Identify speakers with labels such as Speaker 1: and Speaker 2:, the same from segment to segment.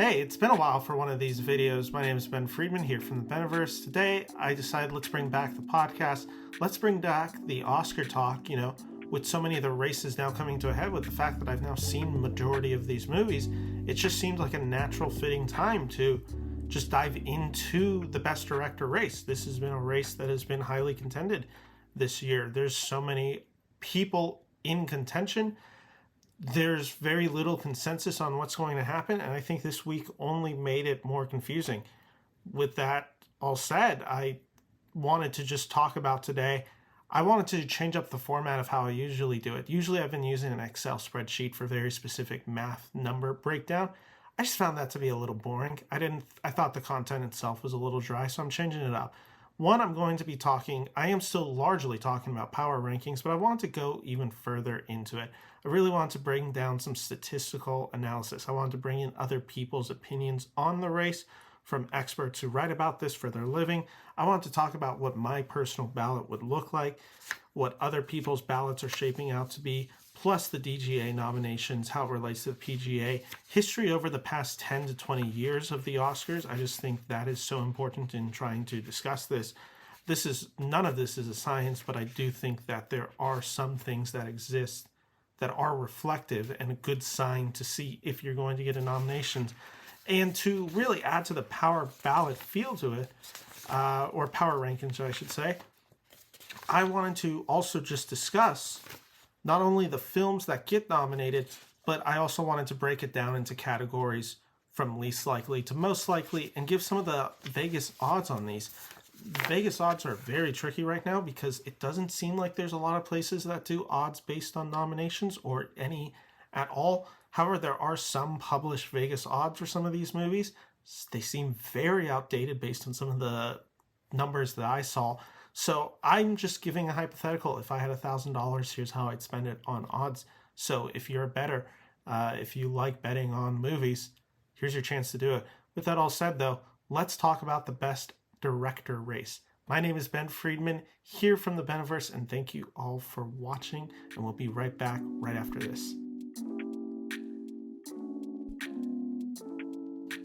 Speaker 1: Hey, it's been a while for one of these videos. My name is Ben Friedman here from the Beniverse. Today, I decided let's bring back the podcast. Let's bring back the Oscar talk, with so many of the races now coming to a head with the fact that I've now seen the majority of these movies. It just seemed like a natural fitting time to just dive into the Best Director race. This has been a race that has been highly contended this year. There's so many people in contention. There's very little consensus on what's going to happen, and I think this week only made it more confusing. With that all said, I wanted to just talk about today. I wanted to change up the format of how I usually do it. Usually I've been using an Excel spreadsheet for very specific math number breakdown. I just found that to be a little boring. I thought the content itself was a little dry, so I'm changing it up. One, I am still largely talking about power rankings, but I want to go even further into it. I really want to bring down some statistical analysis. I want to bring in other people's opinions on the race from experts who write about this for their living. I want to talk about what my personal ballot would look like, what other people's ballots are shaping out to be, plus the DGA nominations, how it relates to the PGA, history over the past 10 to 20 years of the Oscars. I just think that is so important in trying to discuss this. None of this is a science, but I do think that there are some things that exist that are reflective and a good sign to see if you're going to get a nomination. And to really add to the power ballot feel to it, or power rankings, I should say, I wanted to also just discuss not only the films that get nominated, but I also wanted to break it down into categories from least likely to most likely and give some of the Vegas odds on these. Vegas odds are very tricky right now because it doesn't seem like there's a lot of places that do odds based on nominations or any at all. However, there are some published Vegas odds for some of these movies. They seem very outdated based on some of the numbers that I saw. So I'm just giving a hypothetical. If I had $1,000, here's how I'd spend it on odds. So if you're a bettor, if you like betting on movies, here's your chance to do it. With that all said, though, let's talk about the Best Director race. My name is Ben Friedman, here from the Beniverse, and thank you all for watching, and we'll be right back right after this.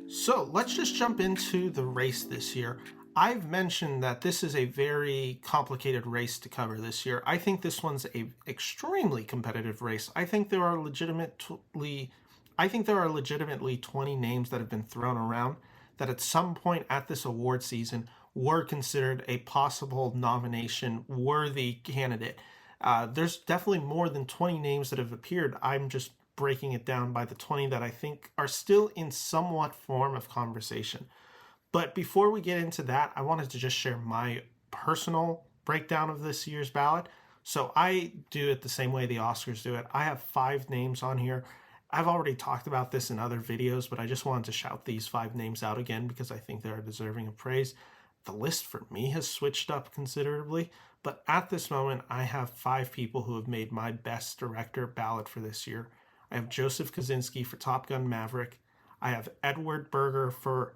Speaker 1: So let's just jump into the race this year. I've mentioned that this is a very complicated race to cover this year. I think this one's a extremely competitive race. I think there are legitimately 20 names that have been thrown around that at some point at this award season were considered a possible nomination worthy candidate. There's definitely more than 20 names that have appeared. I'm just breaking it down by the 20 that I think are still in somewhat form of conversation. But before we get into that, I wanted to just share my personal breakdown of this year's ballot. So I do it the same way the Oscars do it. I have 5 names on here. I've already talked about this in other videos, but I just wanted to shout these 5 names out again because I think they're deserving of praise. The list for me has switched up considerably, but at this moment, I have 5 people who have made my Best Director ballot for this year. I have Joseph Kosinski for Top Gun Maverick. I have Edward Berger for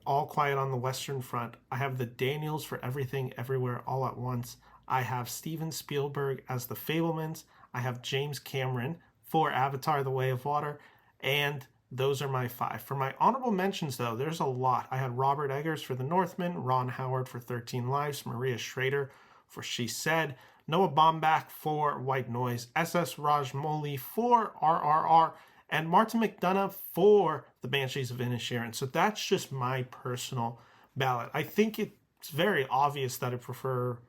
Speaker 1: All Quiet on the Western Front. I have the Daniels for Everything Everywhere All at Once. I have Steven Spielberg as the Fabelmans. I have James Cameron for Avatar: The Way of Water, and those are my 5. For my honorable mentions, though, there's a lot. I had Robert Eggers for The Northman, Ron Howard for 13 Lives, Maria Schrader for She Said, Noah Baumbach for White Noise, S.S. Rajamouli for RRR, and Martin McDonagh for The Banshees of Inisherin. So that's just my personal ballot. I think it's very obvious that for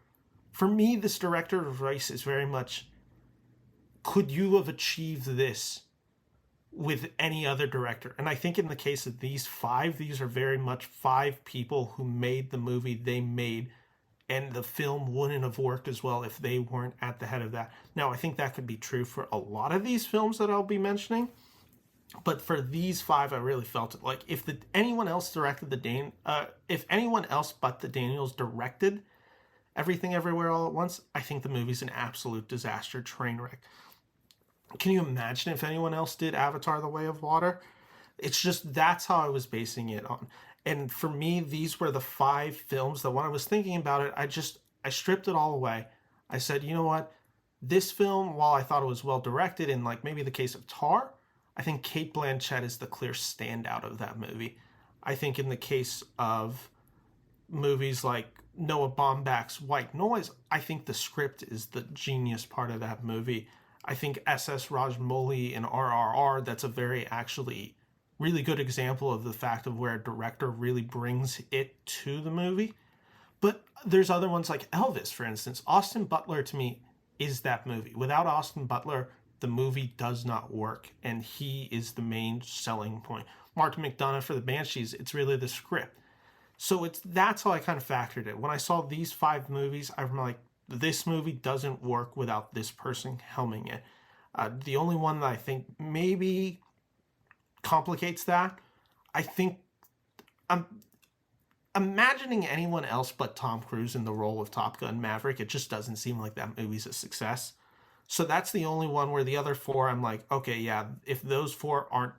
Speaker 1: me, this director race is very much, could you have achieved this with any other director? And I think in the case of these 5, these are very much 5 people who made the movie they made, and the film wouldn't have worked as well if they weren't at the head of that. Now, I think that could be true for a lot of these films that I'll be mentioning, but for these 5, I really felt it. Like, if anyone else but the Daniels directed Everything Everywhere All at Once, I think the movie's an absolute disaster train wreck. Can you imagine if anyone else did Avatar: The Way of Water? It's just, that's how I was basing it on. And for me, these were the 5 films that when I was thinking about it, I stripped it all away. I said, you know what? This film, while I thought it was well directed in like maybe the case of Tar, I think Cate Blanchett is the clear standout of that movie. I think in the case of movies like Noah Baumbach's White Noise, I think the script is the genius part of that movie. I think SS Rajamouli in RRR, that's a very actually really good example of the fact of where a director really brings it to the movie. But there's other ones like Elvis, for instance. Austin Butler, to me, is that movie. Without Austin Butler, the movie does not work, and he is the main selling point. Martin McDonagh for the Banshees, it's really the script. So that's how I kind of factored it. When I saw these 5 movies, I'm like, this movie doesn't work without this person helming it. The only one that I think maybe complicates that, I think I'm imagining anyone else but Tom Cruise in the role of Top Gun Maverick. It just doesn't seem like that movie's a success. So that's the only one where the other 4, I'm like, okay, yeah, if those 4 aren't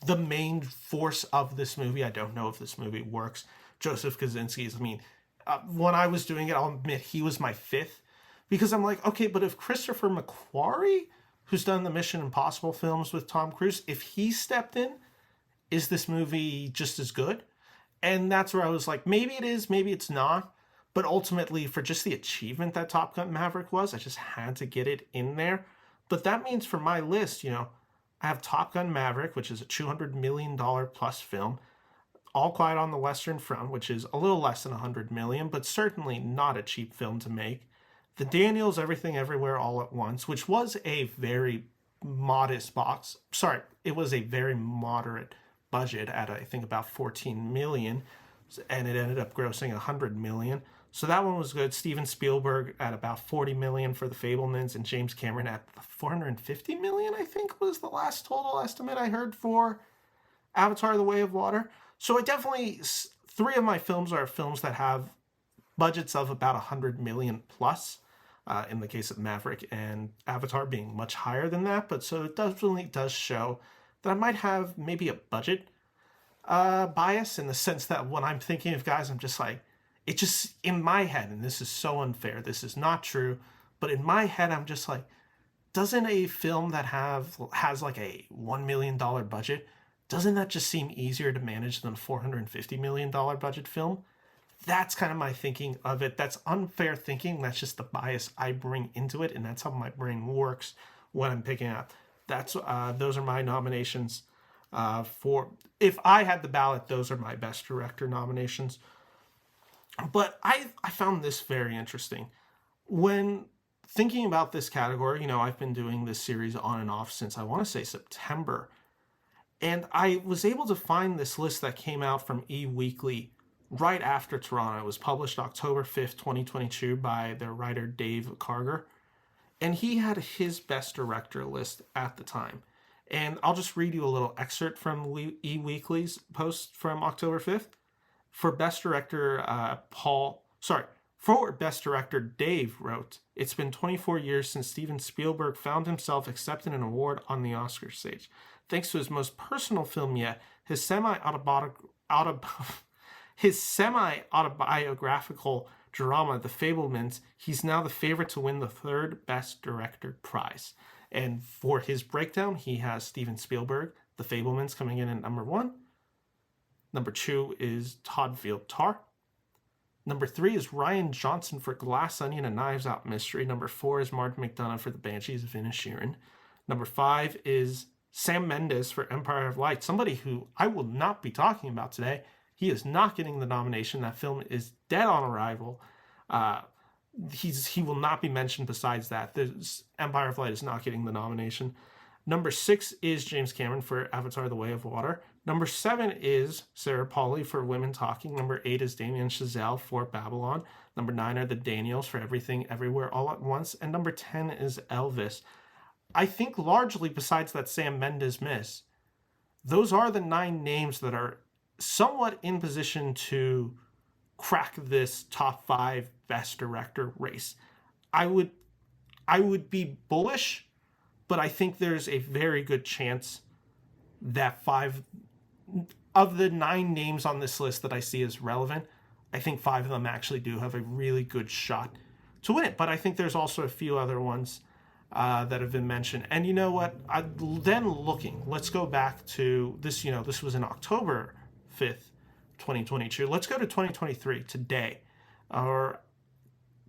Speaker 1: the main force of this movie, I don't know if this movie works. Joseph Kosinski's, when I was doing it, I'll admit he was my 5th, because I'm like, okay, but if Christopher McQuarrie, who's done the Mission Impossible films with Tom Cruise, if he stepped in, is this movie just as good? And that's where I was like, maybe it is, maybe it's not. But ultimately, for just the achievement that Top Gun Maverick was, I just had to get it in there. But that means for my list, I have Top Gun Maverick, which is a $200 million plus film. All Quiet on the Western Front, which is a little less than $100 million, but certainly not a cheap film to make. The Daniels, Everything Everywhere All at Once, which was a very modest box. Sorry, it was a very moderate budget at, I think, about $14 million, and it ended up grossing $100 million. So that one was good. Steven Spielberg at about $40 million for The Fabelmans, and James Cameron at $450 million, I think, was the last total estimate I heard for Avatar: The Way of Water. So I definitely, 3 of my films are films that have budgets of about $100 million plus, in the case of Maverick and Avatar being much higher than that. But so it definitely does show that I might have maybe a budget bias, in the sense that when I'm thinking of guys, I'm just like, it just, in my head, and this is so unfair, this is not true, but in my head, I'm just like, doesn't a film that has like a $1 million budget, doesn't that just seem easier to manage than a $450 million budget film? That's kind of my thinking of it. That's unfair thinking. That's just the bias I bring into it, and that's how my brain works when I'm picking up. Those are my nominations for, if I had the ballot, those are my best director nominations. But I found this very interesting. When thinking about this category, I've been doing this series on and off since, I want to say, September. And I was able to find this list that came out from E-Weekly right after Toronto. It was published October 5th, 2022 by their writer Dave Karger. And he had his best director list at the time. And I'll just read you a little excerpt from E-Weekly's post from October 5th. For Best Director, for Best Director, Dave wrote, "It's been 24 years since Steven Spielberg found himself accepting an award on the Oscar stage. Thanks to his most personal film yet, his semi-autobiographical drama, The Fabelmans, he's now the favorite to win the 3rd Best Director prize." And for his breakdown, he has Steven Spielberg, The Fabelmans, coming in at number 1. Number 2 is Todd Field Tar. Number 3 is Rian Johnson for Glass Onion, A Knives Out Mystery. Number 4 is Martin McDonagh for The Banshees of Inisherin. Number 5 is Sam Mendes for Empire of Light, somebody who I will not be talking about today. He is not getting the nomination. That film is dead on arrival. He will not be mentioned besides that. Empire of Light is not getting the nomination. Number 6 is James Cameron for Avatar: The Way of Water. Number 7 is Sarah Polley for Women Talking. Number 8 is Damien Chazelle for Babylon. Number 9 are the Daniels for Everything Everywhere All at Once. And number 10 is Elvis. I think largely, besides that Sam Mendes miss, those are the 9 names that are somewhat in position to crack this top 5 best director race. I would be bullish, but I think there's a very good chance that 5 of the 9 names on this list that I see as relevant, I think 5 of them actually do have a really good shot to win it. But I think there's also a few other ones that have been mentioned. And you know what? Let's go back to this. This was in October 5th, 2022. Let's go to 2023 today, or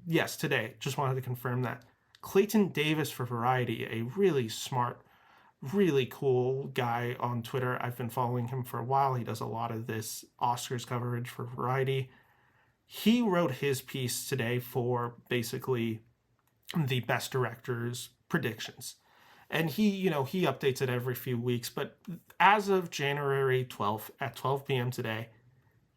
Speaker 1: yes, today. Just wanted to confirm that. Clayton Davis for Variety, a really smart, really cool guy on Twitter. I've been following him for a while. He does a lot of this Oscars coverage for Variety. He wrote his piece today for basically the best directors predictions. And he updates it every few weeks. But as of January 12th at 12 p.m. today,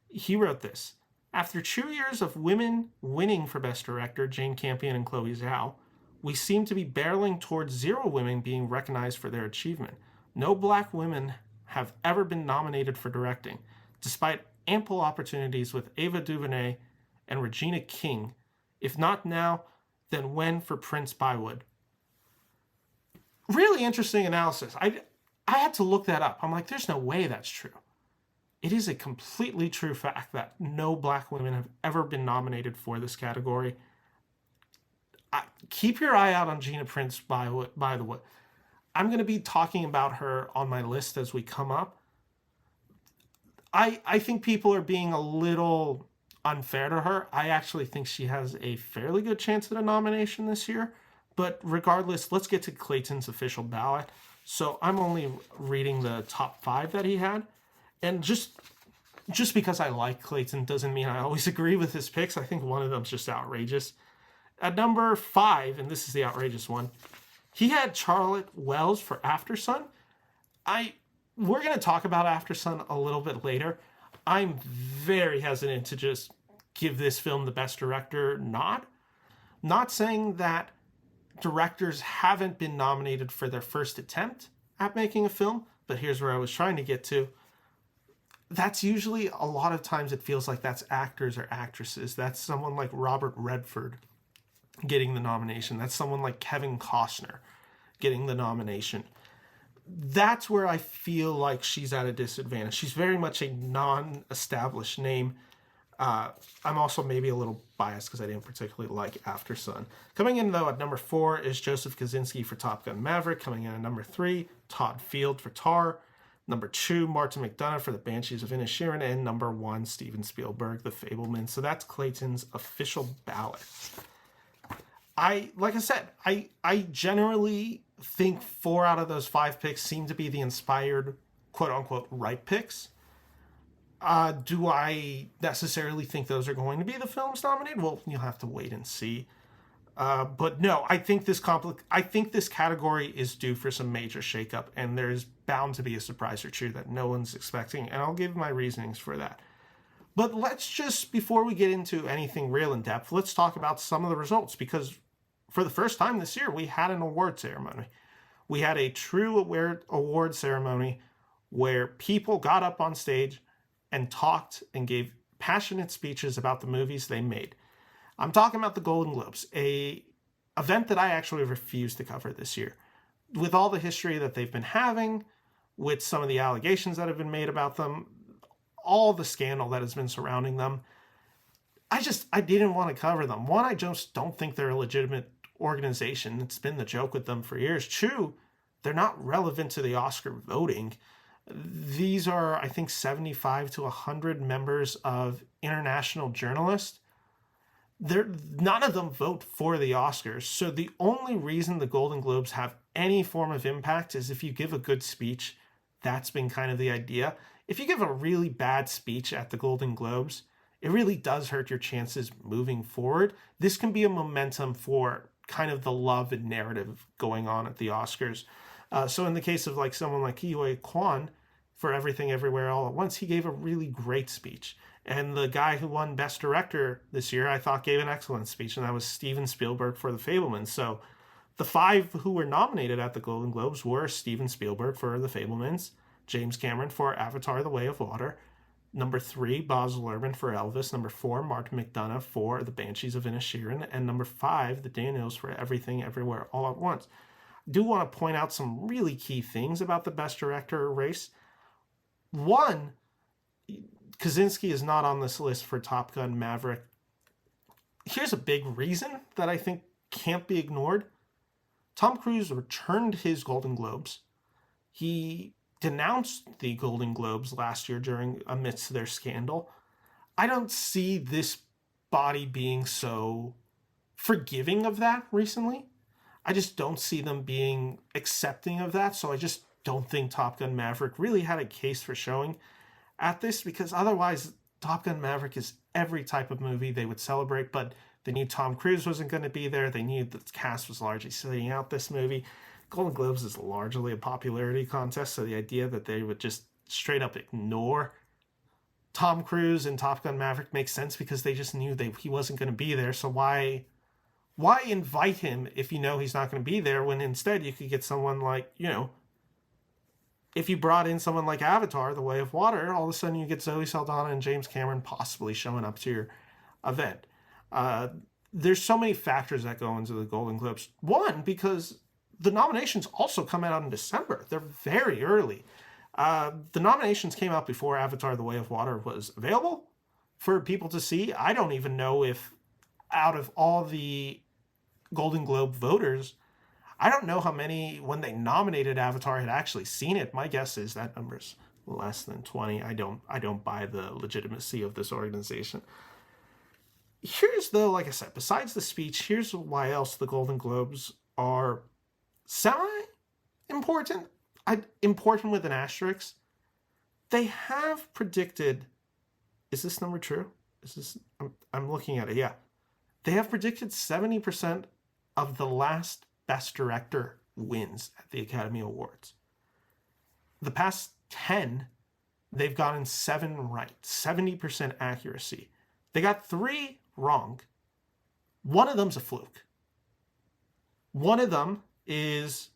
Speaker 1: he wrote this. After 2 years of women winning for Best Director, Jane Campion and Chloe Zhao, we seem to be barreling towards 0 women being recognized for their achievement. No black women have ever been nominated for directing, despite ample opportunities with Ava DuVernay and Regina King. If not now, then when for Prince Bywood? Really interesting analysis. I had to look that up. I'm like, there's no way that's true. It is a completely true fact that no black women have ever been nominated for this category. Keep your eye out on Gina Prince Bywood, by the way. I'm going to be talking about her on my list as we come up. I think people are being a little unfair to her. I actually think she has a fairly good chance at a nomination this year. But regardless, let's get to Clayton's official ballot. So I'm only reading the top 5 that he had. And just because I like Clayton doesn't mean I always agree with his picks. I think one of them's just outrageous. At number 5, and this is the outrageous one, he had Charlotte Wells for Aftersun. We're going to talk about Aftersun a little bit later. I'm very hesitant to just give this film the Best Director nod. Not saying that directors haven't been nominated for their first attempt at making a film, but here's where I was trying to get to. That's usually, a lot of times it feels like that's actors or actresses. That's someone like Robert Redford getting the nomination. That's someone like Kevin Costner getting the nomination. That's where I feel like she's at a disadvantage. She's very much a non-established name. I'm also maybe a little biased because I didn't particularly like Aftersun. Coming in, though, at number 4 is Joseph Kosinski for Top Gun Maverick. Coming in at number 3, Todd Field for Tar. Number 2, Martin McDonagh for The Banshees of Inisherin. And number 1, Steven Spielberg, The Fabelmans. So that's Clayton's official ballot. Like I said, I generally think 4 out of those 5 picks seem to be the inspired, quote-unquote, right picks. Do I necessarily think those are going to be the films nominated? Well, you'll have to wait and see. But no, I think this category is due for some major shakeup, and there's bound to be a surprise or two that no one's expecting, and I'll give my reasonings for that. But let's just, before we get into anything real in depth, let's talk about some of the results, because for the first time this year, we had an award ceremony. We had a true award ceremony where people got up on stage and talked and gave passionate speeches about the movies they made. I'm talking about the Golden Globes, a event that I actually refused to cover this year. With all the history that they've been having, with some of the allegations that have been made about them, all the scandal that has been surrounding them, I didn't want to cover them. One, I just don't think they're a legitimate organization. It's been the joke with them for years. Two, they're not relevant to the Oscar voting. These are, I think, 75 to 100 members of international journalists. None of them vote for the Oscars. So the only reason the Golden Globes have any form of impact is if you give a good speech. That's been kind of the idea. If you give a really bad speech at the Golden Globes, it really does hurt your chances moving forward. This can be a momentum for kind of the love and narrative going on at the Oscars. So in the case of like someone like Ke Huy Quan for Everything Everywhere All at Once, he gave a really great speech. And the guy who won Best Director this year, I thought gave an excellent speech, and that was Steven Spielberg for The Fabelmans. So the 5 who were nominated at the Golden Globes were Steven Spielberg for The Fabelmans, James Cameron for Avatar: The Way of Water, number 3, Baz Luhrmann for Elvis, number 4, Martin McDonagh for The Banshees of Inisherin, and number 5, the Daniels for Everything Everywhere All at Once. I do want to point out some really key things about the Best Director race. One, Kosinski is not on this list for Top Gun Maverick. Here's a big reason that I think can't be ignored. Tom Cruise returned his Golden Globes. He denounced the Golden Globes last year amidst their scandal. I don't see this body being so forgiving of that recently. I just don't see them being accepting of that. So I just don't think Top Gun Maverick really had a case for showing at this, because otherwise Top Gun Maverick is every type of movie they would celebrate, but they knew Tom Cruise wasn't going to be there. They knew the cast was largely sitting out this movie. Golden Globes is largely a popularity contest, so the idea that they would just straight up ignore Tom Cruise in Top Gun Maverick makes sense, because they just knew he wasn't going to be there. So why invite him if you know he's not going to be there, when instead you could get someone like, if you brought in someone like Avatar, The Way of Water, all of a sudden you get Zoe Saldana and James Cameron possibly showing up to your event. There's so many factors that go into the Golden Globes. One, because the nominations also come out in December. They're very early. The nominations came out before Avatar, The Way of Water was available for people to see. I don't even know if out of all the Golden Globe voters, I don't know how many, when they nominated Avatar, had actually seen it. My guess is that number's less than 20. I don't buy the legitimacy of this organization. Here's, though, like I said, besides the speech, here's why else the Golden Globes are semi-important. Important with an asterisk. They have predicted, is this number true? I'm looking at it, yeah. They have predicted 70% of the last Best Director wins at the Academy Awards. The past 10, they've gotten 7 right, 70% accuracy. They got 3 wrong. One of them's a fluke. One of them is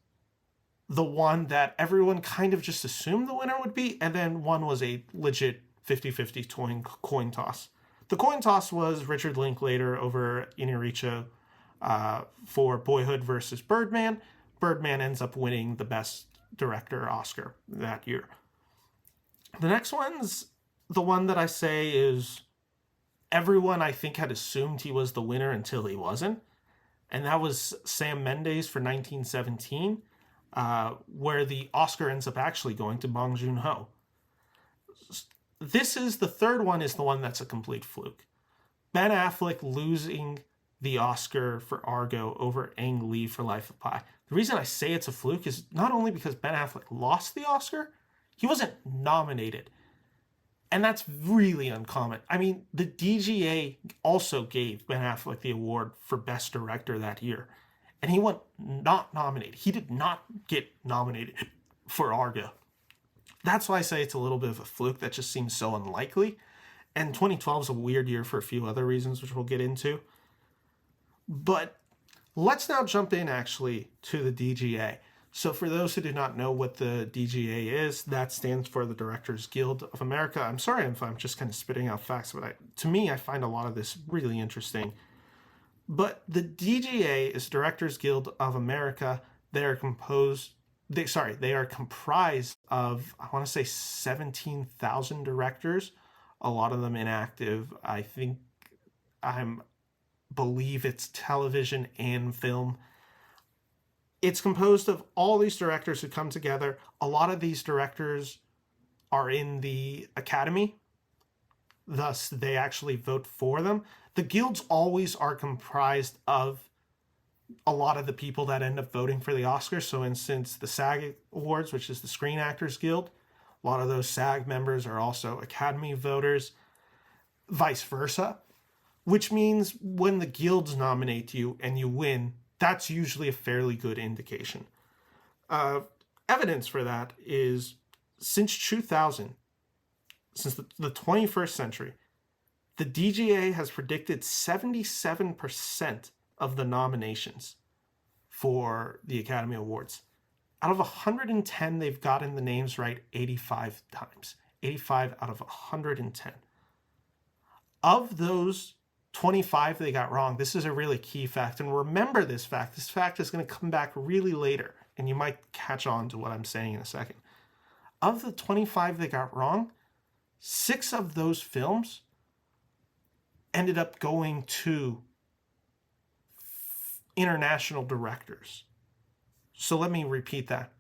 Speaker 1: the one that everyone kind of just assumed the winner would be, and then one was a legit 50-50 coin toss. The coin toss was Richard Linklater over Inarritu for Boyhood versus Birdman. Birdman ends up winning the Best Director Oscar that year. The next one's the one that I say is everyone, I think, had assumed he was the winner until he wasn't. And that was Sam Mendes for 1917, where the Oscar ends up actually going to Bong Joon-ho. The third one is the one that's a complete fluke. Ben Affleck losing the Oscar for Argo over Ang Lee for Life of Pi. The reason I say it's a fluke is not only because Ben Affleck lost the Oscar, he wasn't nominated. And that's really uncommon. I mean, the DGA also gave Ben Affleck the award for Best Director that year, and he went not nominated. He did not get nominated for Argo. That's why I say it's a little bit of a fluke. That just seems so unlikely. And 2012 is a weird year for a few other reasons, which we'll get into. But let's now jump in, actually, to the DGA. So for those who do not know what the DGA is, that stands for the Directors Guild of America. I'm sorry if I'm just kind of spitting out facts, but to me, I find a lot of this really interesting. But the DGA is Directors Guild of America. They are comprised of, I want to say, 17,000 directors, a lot of them inactive. I believe it's television and film. It's composed of all these directors who come together. A lot of these directors are in the Academy, thus they actually vote for them. The guilds always are comprised of a lot of the people that end up voting for the Oscars. So, instance, the SAG Awards, which is the Screen Actors Guild, a lot of those SAG members are also Academy voters, vice versa, which means when the guilds nominate you and you win, that's usually a fairly good indication. Evidence for that is since 2000, since the 21st century, the DGA has predicted 77% of the nominations for the Academy Awards. Out of 110, they've gotten the names right 85 times. 85 out of 110. Of those 25 they got wrong. This is a really key fact. And remember this fact. This fact is going to come back really later. And you might catch on to what I'm saying in a second. Of the 25 they got wrong, 6 of those films ended up going to international directors. So let me repeat that.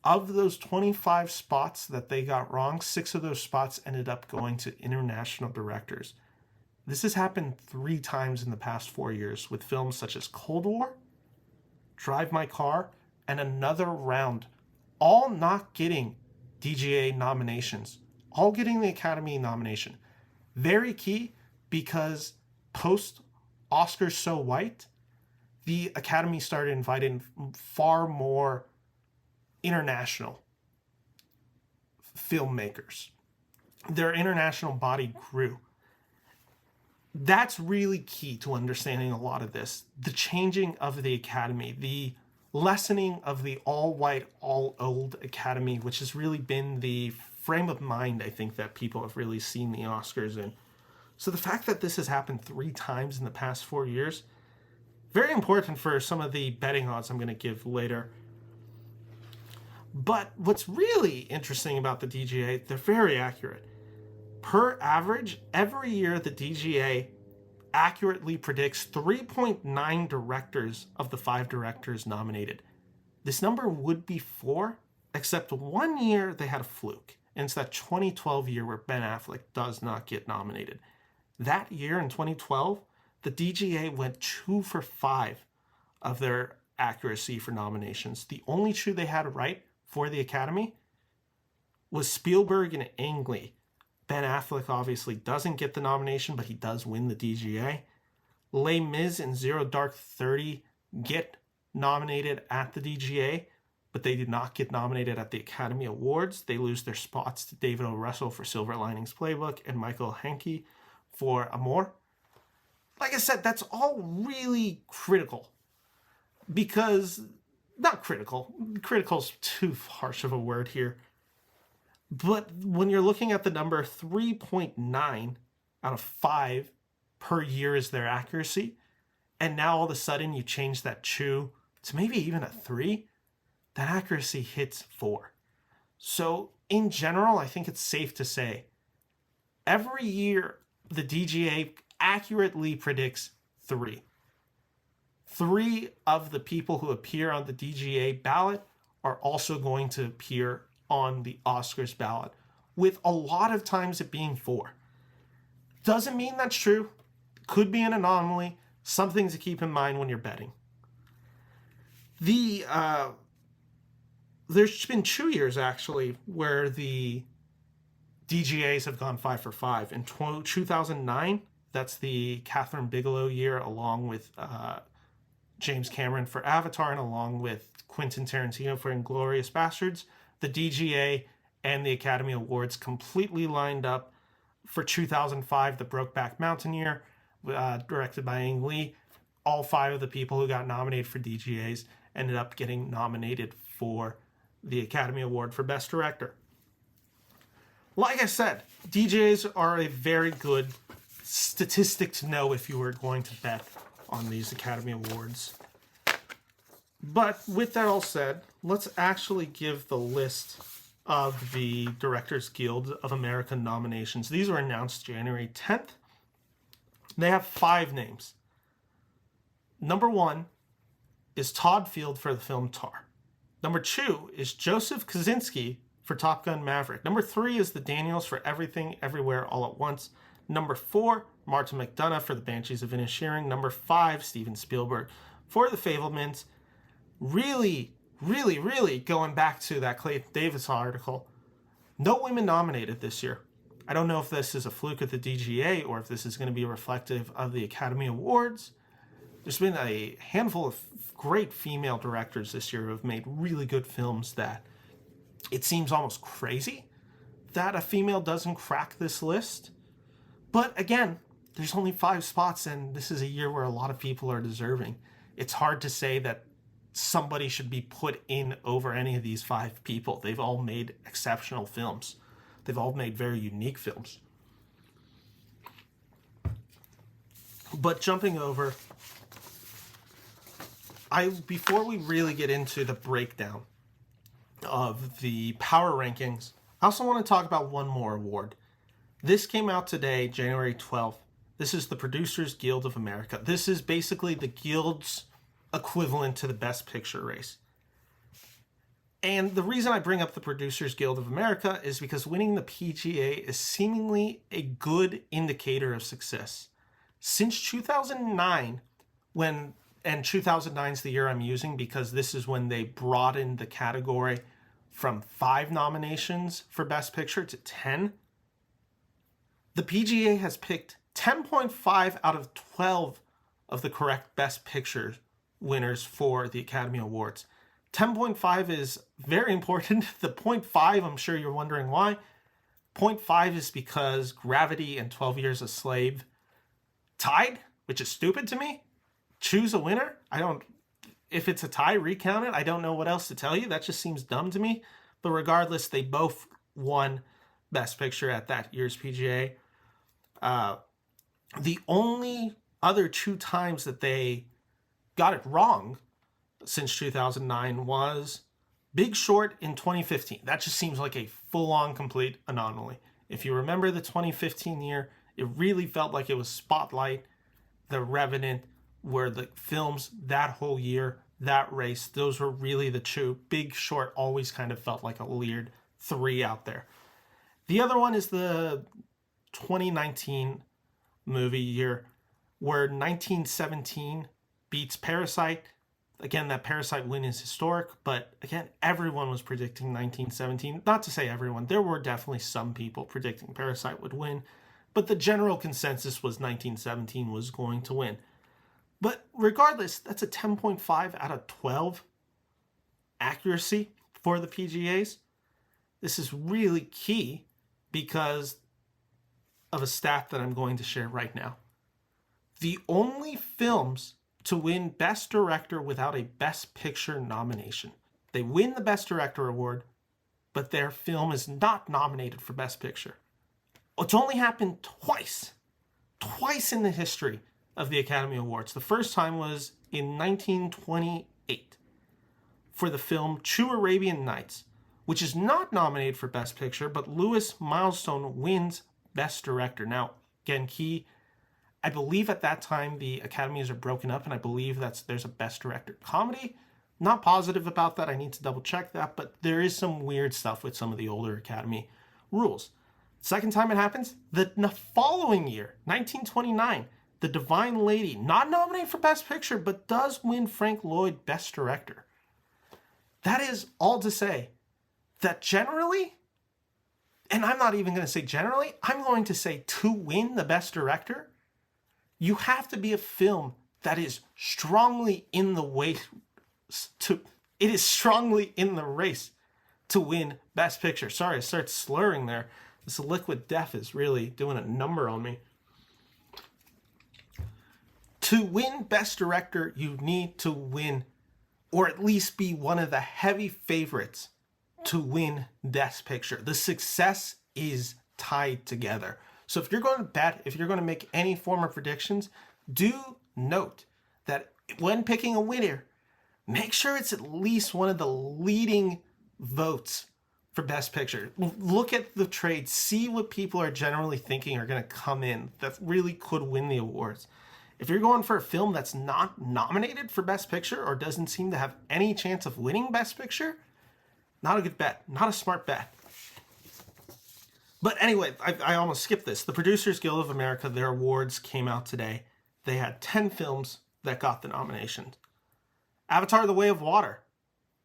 Speaker 1: Of those 25 spots that they got wrong, 6 of those spots ended up going to international directors. This has happened 3 times in the past 4 years with films such as Cold War, Drive My Car, and Another Round, all not getting DGA nominations, all getting the Academy nomination. Very key, because post Oscars So White, the Academy started inviting far more international filmmakers. Their international body grew. That's really key to understanding a lot of this. The changing of the Academy, the lessening of the all-white, all-old Academy, which has really been the frame of mind, I think, that people have really seen the Oscars in. So the fact that this has happened 3 times in the past 4 years, very important for some of the betting odds I'm going to give later. But what's really interesting about the DGA, they're very accurate. Per average, every year the DGA accurately predicts 3.9 directors of the 5 directors nominated. This number would be 4, except one year they had a fluke. And it's that 2012 year where Ben Affleck does not get nominated. That year in 2012, the DGA went 2 for 5 of their accuracy for nominations. The only 2 they had right for the Academy was Spielberg and Ang Lee. Ben Affleck obviously doesn't get the nomination, but he does win the DGA. Les Mis and Zero Dark 30 get nominated at the DGA, but they did not get nominated at the Academy Awards. They lose their spots to David O. Russell for Silver Linings Playbook and Michael Hanke for Amour. Like I said, that's all really critical. Because, not critical. Critical's too harsh of a word here. But when you're looking at the number 3.9 out of 5 per year is their accuracy, and now all of a sudden you change that 2 to maybe even a 3, that accuracy hits 4. So in general, I think it's safe to say every year the DGA accurately predicts 3. 3 of the people who appear on the DGA ballot are also going to appear on the Oscars ballot, with a lot of times it being 4. Doesn't mean that's true. Could be an anomaly. Something to keep in mind when you're betting. There's been 2 years, actually, where the DGAs have gone 5 for 5. In 2009, that's the Catherine Bigelow year, along with James Cameron for Avatar, and along with Quentin Tarantino for Inglourious Basterds. The DGA and the Academy Awards completely lined up. For 2005, the Brokeback Mountain year, directed by Ang Lee. All 5 of the people who got nominated for DGAs ended up getting nominated for the Academy Award for Best Director. Like I said, DGAs are a very good statistic to know if you were going to bet on these Academy Awards. But with that all said, let's actually give the list of the Directors Guild of America nominations. These were announced January 10th. They have 5 names. Number 1 is Todd Field for the film Tar. Number 2 is Joseph Kosinski for Top Gun Maverick. Number 3 is the Daniels for Everything, Everywhere, All at Once. Number 4, Martin McDonagh for the Banshees of Inisherin. Number 5, Steven Spielberg for the Fabelmans. Really going back to that Clayton Davis article, no women nominated this year. I don't know if this is a fluke at the DGA or if this is going to be reflective of the Academy Awards. There's been a handful of great female directors this year who have made really good films that it seems almost crazy that a female doesn't crack this list. But again, there's only 5 spots, and this is a year where a lot of people are deserving. It's hard to say that somebody should be put in over any of these 5 people. They've all made exceptional films. They've all made very unique films. But jumping over, before we really get into the breakdown of the power rankings, I also want to talk about one more award. This came out today, January 12th. This is the Producers Guild of America. This is basically the Guild's equivalent to the Best Picture race. And the reason I bring up the Producers Guild of America is because winning the PGA is seemingly a good indicator of success. Since 2009, and 2009 is the year I'm using because this is when they broadened the category from 5 nominations for Best Picture to 10. The PGA has picked 10.5 out of 12 of the correct Best Picture winners for the Academy Awards. 10.5 is very important. The 0.5, I'm sure you're wondering why. 0.5 is because Gravity and 12 Years a Slave tied, which is stupid to me. Choose a winner. If it's a tie, recount it. I don't know what else to tell you. That just seems dumb to me. But regardless, they both won Best Picture at that year's PGA. The only other 2 times that they got it wrong since 2009 was Big Short in 2015. That just seems like a full-on complete anomaly. If you remember the 2015 year, it really felt like it was Spotlight, The Revenant, were the films that whole year, that race. Those were really the 2. Big Short always kind of felt like a weird 3 out there. The other one is the 2019 movie year where 1917 beats Parasite. Again, that Parasite win is historic, but again, everyone was predicting 1917. Not to say everyone, there were definitely some people predicting Parasite would win, but the general consensus was 1917 was going to win. But regardless, that's a 10.5 out of 12 accuracy for the PGAs. This is really key because of a stat that I'm going to share right now. The only films to win Best Director without a Best Picture nomination. They win the Best Director award, but their film is not nominated for Best Picture. It's only happened twice in the history of the Academy Awards. The first time was in 1928 for the film True Arabian Nights, which is not nominated for Best Picture, but Lewis Milestone wins Best Director. Now, again, I believe at that time the academies are broken up, and I believe there's a Best Director comedy. Not positive about that. I need to double check that, but there is some weird stuff with some of the older Academy rules. Second time it happens, the following year, 1929, The Divine Lady, not nominated for Best Picture, but does win Frank Lloyd Best Director. That is all to say that generally, and I'm not even going to say generally, I'm going to say to win the Best Director, you have to be a film that is strongly in the race to win Best Picture. Sorry, I started slurring there. This liquid death is really doing a number on me. To win Best Director, you need to win, or at least be one of the heavy favorites to win Best Picture. The success is tied together. So if you're going to bet, if you're going to make any form of predictions, do note that when picking a winner, make sure it's at least one of the leading votes for Best Picture. Look at the trades, see what people are generally thinking are going to come in that really could win the awards. If you're going for a film that's not nominated for Best Picture or doesn't seem to have any chance of winning Best Picture, not a good bet, not a smart bet. But anyway, I almost skipped this. The Producers Guild of America, their awards came out today. They had 10 films that got the nominations. Avatar: The Way of Water,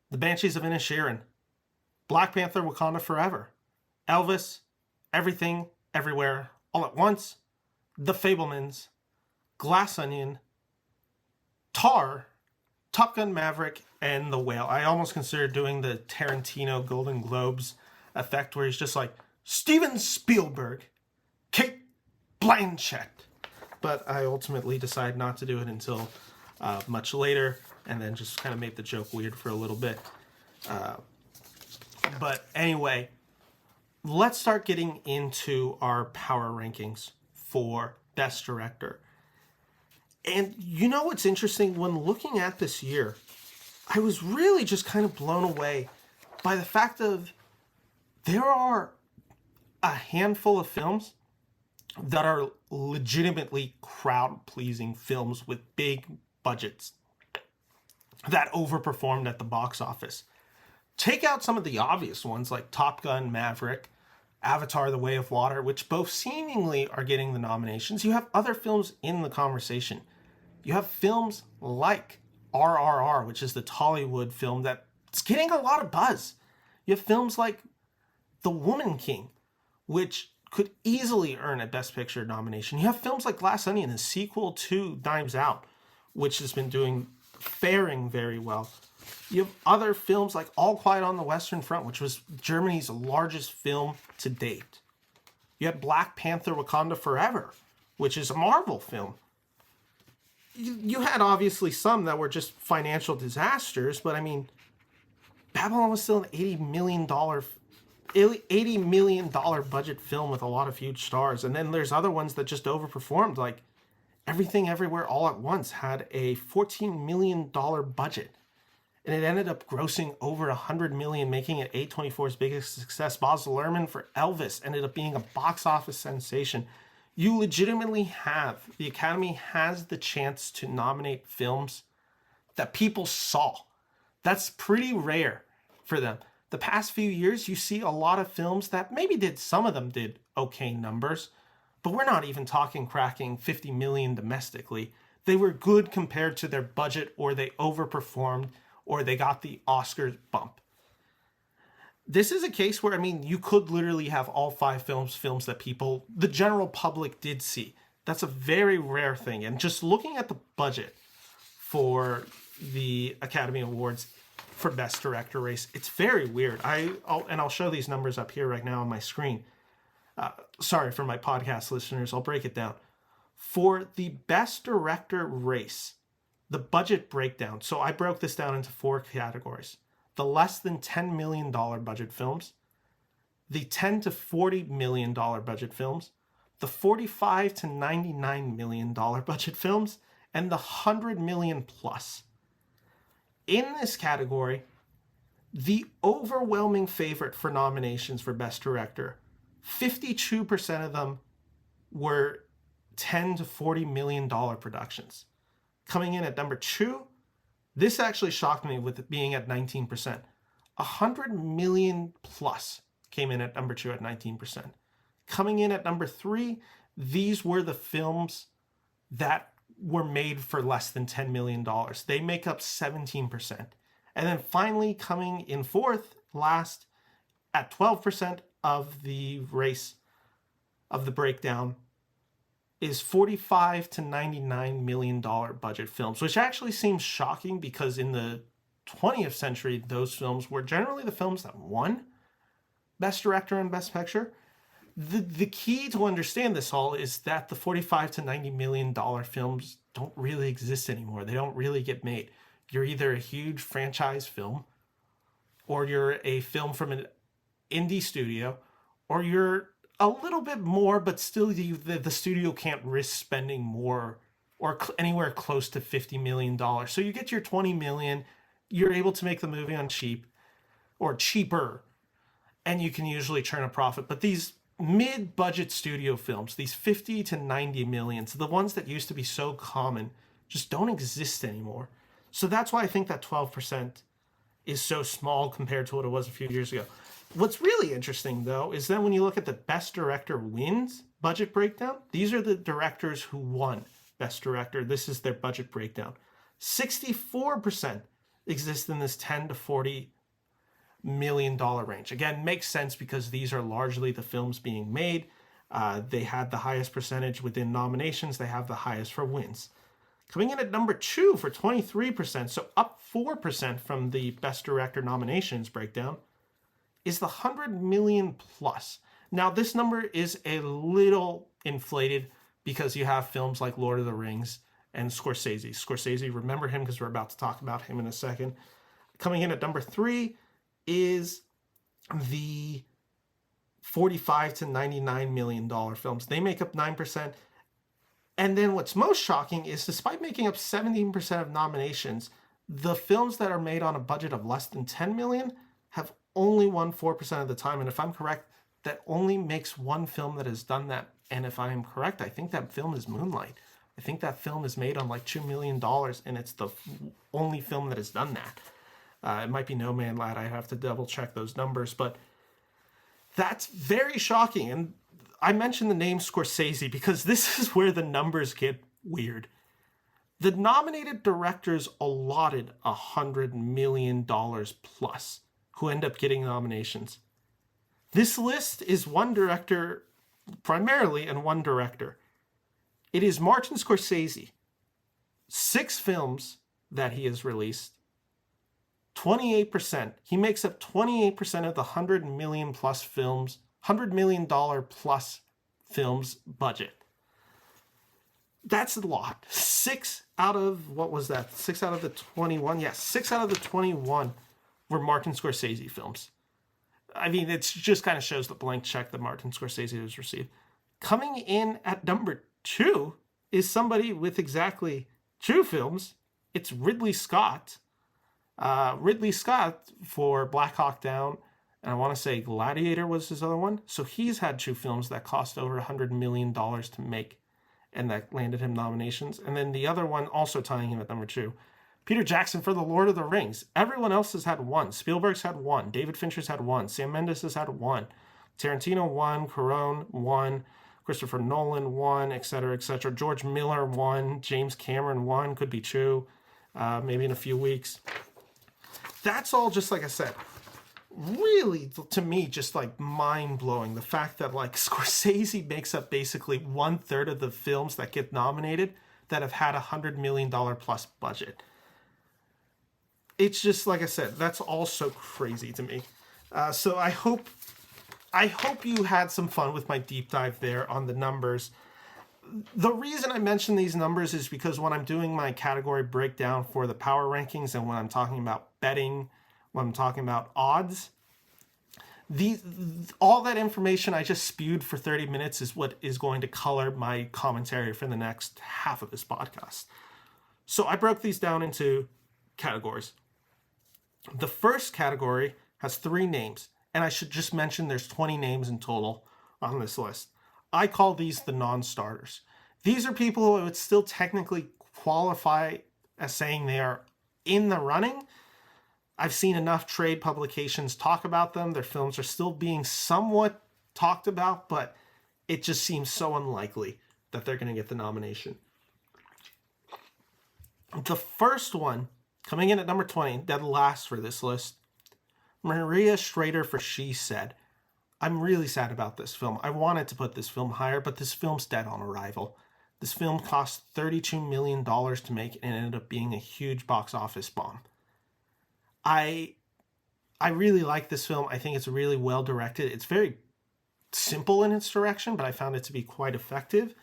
Speaker 1: The Banshees of Inisherin, Black Panther: Wakanda Forever, Elvis, Everything, Everywhere, All at Once, The Fabelmans, Glass Onion, Tar, Top Gun Maverick, and The Whale. I almost considered doing the Tarantino Golden Globes effect where he's just like, Steven Spielberg, Kate Blanchett. But I ultimately decided not to do it until much later, and then just kind of made the joke weird for a little bit. But anyway, let's start getting into our power rankings for Best Director. And you know what's interesting? When looking at this year, I was really just kind of blown away by the fact of there are a handful of films that are legitimately crowd-pleasing films with big budgets that overperformed at the box office. take out some of the obvious ones like Top Gun, Maverick, Avatar: The Way of Water, which both seemingly are getting the nominations. You have other films in the conversation. You have films like RRR, which is the Tollywood film that's getting a lot of buzz. You have films like The Woman King, which could easily earn a Best Picture nomination. You have films like Glass Onion, the sequel to Knives Out, which has been faring very well. You have other films like All Quiet on the Western Front, which was Germany's largest film to date. You had Black Panther: Wakanda Forever, which is a Marvel film. You had obviously some that were just financial disasters, but I mean, Babylon was still an $80 million budget film with a lot of huge stars. And then there's other ones that just overperformed, like Everything Everywhere All at Once had a $14 million budget. And it ended up grossing over $100 million, making it A24's biggest success. Baz Luhrmann for Elvis ended up being a box office sensation. You legitimately have, the Academy has the chance to nominate films that people saw. That's pretty rare for them. The past few years, you see a lot of films that maybe some of them did okay numbers, but we're not even talking cracking 50 million domestically. They were good compared to their budget, or they overperformed, or they got the Oscar bump. This is a case where, I mean, you could literally have all 5 films that the general public did see. That's a very rare thing. And just looking at the budget for the Academy Awards for Best Director race, it's very weird. I'll show these numbers up here right now on my screen. Sorry for my podcast listeners, I'll break it down. For the Best Director race, the budget breakdown, so I broke this down into 4 categories. The less than $10 million budget films, the $10 to $40 million budget films, the $45 to $99 million budget films, and the $100 million plus. In this category, the overwhelming favorite for nominations for Best Director, 52% of them were $10 to $40 million productions. Coming in at number 2, this actually shocked me with it being at 19%. 100 million plus came in at number 2 at 19%. Coming in at number 3, these were the films that were made for less than $10 million. They make up 17%. And then finally coming in 4th, last, at 12% of the race of the breakdown, is $45 to $99 million budget films, which actually seems shocking because in the 20th century, those films were generally the films that won Best Director and Best Picture. The key to understand this all is that the $45 to $90 million films don't really exist anymore. They don't really get made. You're either a huge franchise film, or you're a film from an indie studio, or you're a little bit more, but still the studio can't risk spending more or anywhere close to $50 million. So you get your $20 million, you're able to make the movie on cheap or cheaper, and you can usually turn a profit. But these mid-budget studio films, these 50 to 90 millions, the ones that used to be so common, just don't exist anymore. So that's why I think that 12% is so small compared to what it was a few years ago. What's really interesting, though, is that when you look at the Best Director wins budget breakdown, these are the directors who won Best Director. This is their budget breakdown. 64% exist in this $10 to $40 million range. Again, makes sense because these are largely the films being made. They had the highest percentage within nominations. They have the highest for wins. Coming in at number 2 for 23%, so up 4% from the Best Director nominations breakdown, is the 100 million plus. Now, this number is a little inflated because you have films like Lord of the Rings and Scorsese. Scorsese, remember him because we're about to talk about him in a second. Coming in at number 3 is the $45 to $99 million films. They make up 9%. And then what's most shocking is, despite making up 17% of nominations, the films that are made on a budget of less than $10 million have only won 4% of the time. And if I'm correct, that only makes one film that has done that. And if I am correct, I think that film is Moonlight. I think that film is made on like $2 million, and it's the only film that has done that. It might be No Man Lad. I have to double check those numbers, but that's very shocking. And I mentioned the name Scorsese because this is where the numbers get weird. The nominated directors allotted $100 million plus who end up getting nominations. This list is one director primarily and one director. It is Martin Scorsese. 6 films that he has released. 28%. He makes up 28% of the $100 million plus films budget. That's a lot. 6 out of, what was that? 6 out of the 21? Yes, 6 out of the 21 were Martin Scorsese films. I mean, it just kind of shows the blank check that Martin Scorsese has received. Coming in at number 2 is somebody with exactly 2 films. It's Ridley Scott. Ridley Scott for Black Hawk Down, and I want to say Gladiator was his other one. So he's had 2 films that cost over $100 million to make, and that landed him nominations. And then the other one also tying him at number 2, Peter Jackson for The Lord of the Rings. Everyone else has had 1. Spielberg's had 1. David Fincher's had 1. Sam Mendes has had 1. Tarantino 1. Cuarón 1. Christopher Nolan 1, etc., etc. George Miller 1. James Cameron 1. Could be 2. Maybe in a few weeks. That's all just, like I said, really, to me, just like mind-blowing. The fact that like Scorsese makes up basically 1/3 of the films that get nominated that have had $100 million plus budget. It's just, like I said, that's all so crazy to me. So I hope you had some fun with my deep dive there on the numbers. The reason I mention these numbers is because when I'm doing my category breakdown for the power rankings and when I'm talking about betting, when I'm talking about odds, all that information I just spewed for 30 minutes is what is going to color my commentary for the next half of this podcast. So I broke these down into categories. The first category has 3 names, and I should just mention there's 20 names in total on this list. I call these the non-starters. These are people who would still technically qualify as saying they are in the running. I've seen enough trade publications talk about them. Their films are still being somewhat talked about, but it just seems so unlikely that they're going to get the nomination. The first one, coming in at number 20, dead last for this list, Maria Schrader for She Said. I'm really sad about this film. I wanted to put this film higher, but this film's dead on arrival. This film cost $32 million to make and ended up being a huge box office bomb. I really like this film. I think it's really well directed. It's very simple in its direction, but I found it to be quite effective.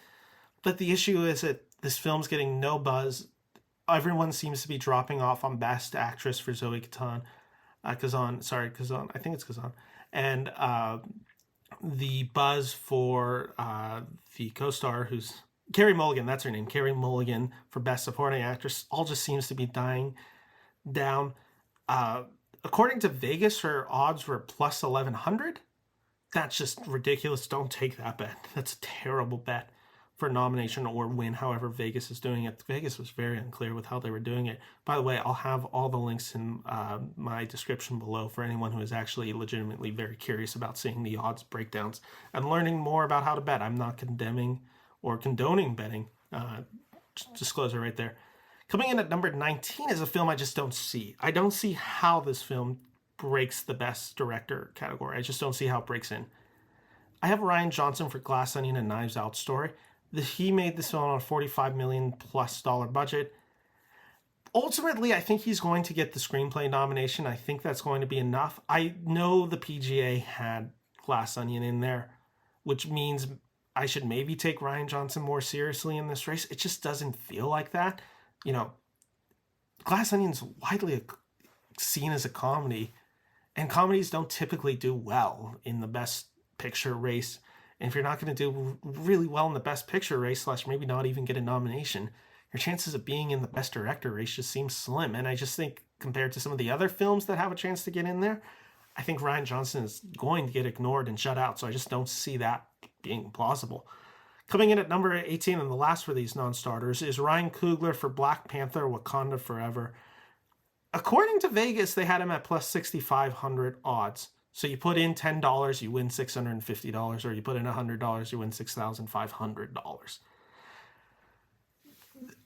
Speaker 1: But the issue is that this film's getting no buzz. Everyone seems to be dropping off on Best Actress for Zoe Kazan. Kazan. I think it's Kazan. And the buzz for the co-star, who's Carey Mulligan, that's her name, Carey Mulligan, for Best Supporting Actress, all just seems to be dying down. According to Vegas, her odds were plus 1,100. That's just ridiculous. Don't take that bet. That's a terrible bet for nomination or win, however Vegas is doing it. Vegas was very unclear with how they were doing it. By the way, I'll have all the links in my description below for anyone who is actually legitimately very curious about seeing the odds breakdowns and learning more about how to bet. I'm not condemning or condoning betting. Disclosure right there. Coming in at number 19 is a film I just don't see. I don't see how this film breaks the Best Director category. I just don't see how it breaks in. I have Rian Johnson for Glass Onion and Knives Out Story. He made this film on a $45 million plus budget. Ultimately, I think he's going to get the screenplay nomination. I think that's going to be enough. I know the PGA had Glass Onion in there, which means I should maybe take Rian Johnson more seriously in this race. It just doesn't feel like that. You know, Glass Onion's widely seen as a comedy, and comedies don't typically do well in the Best Picture race. And if you're not going to do really well in the Best Picture race, / maybe not even get a nomination, your chances of being in the Best Director race just seem slim. And I just think compared to some of the other films that have a chance to get in there, I think Rian Johnson is going to get ignored and shut out. So I just don't see that being plausible. Coming in at number 18 and the last for these non-starters is Ryan Coogler for Black Panther: Wakanda Forever. according to Vegas, they had him at plus 6,500 odds. So you put in $10, you win $650, or you put in $100, you win $6,500.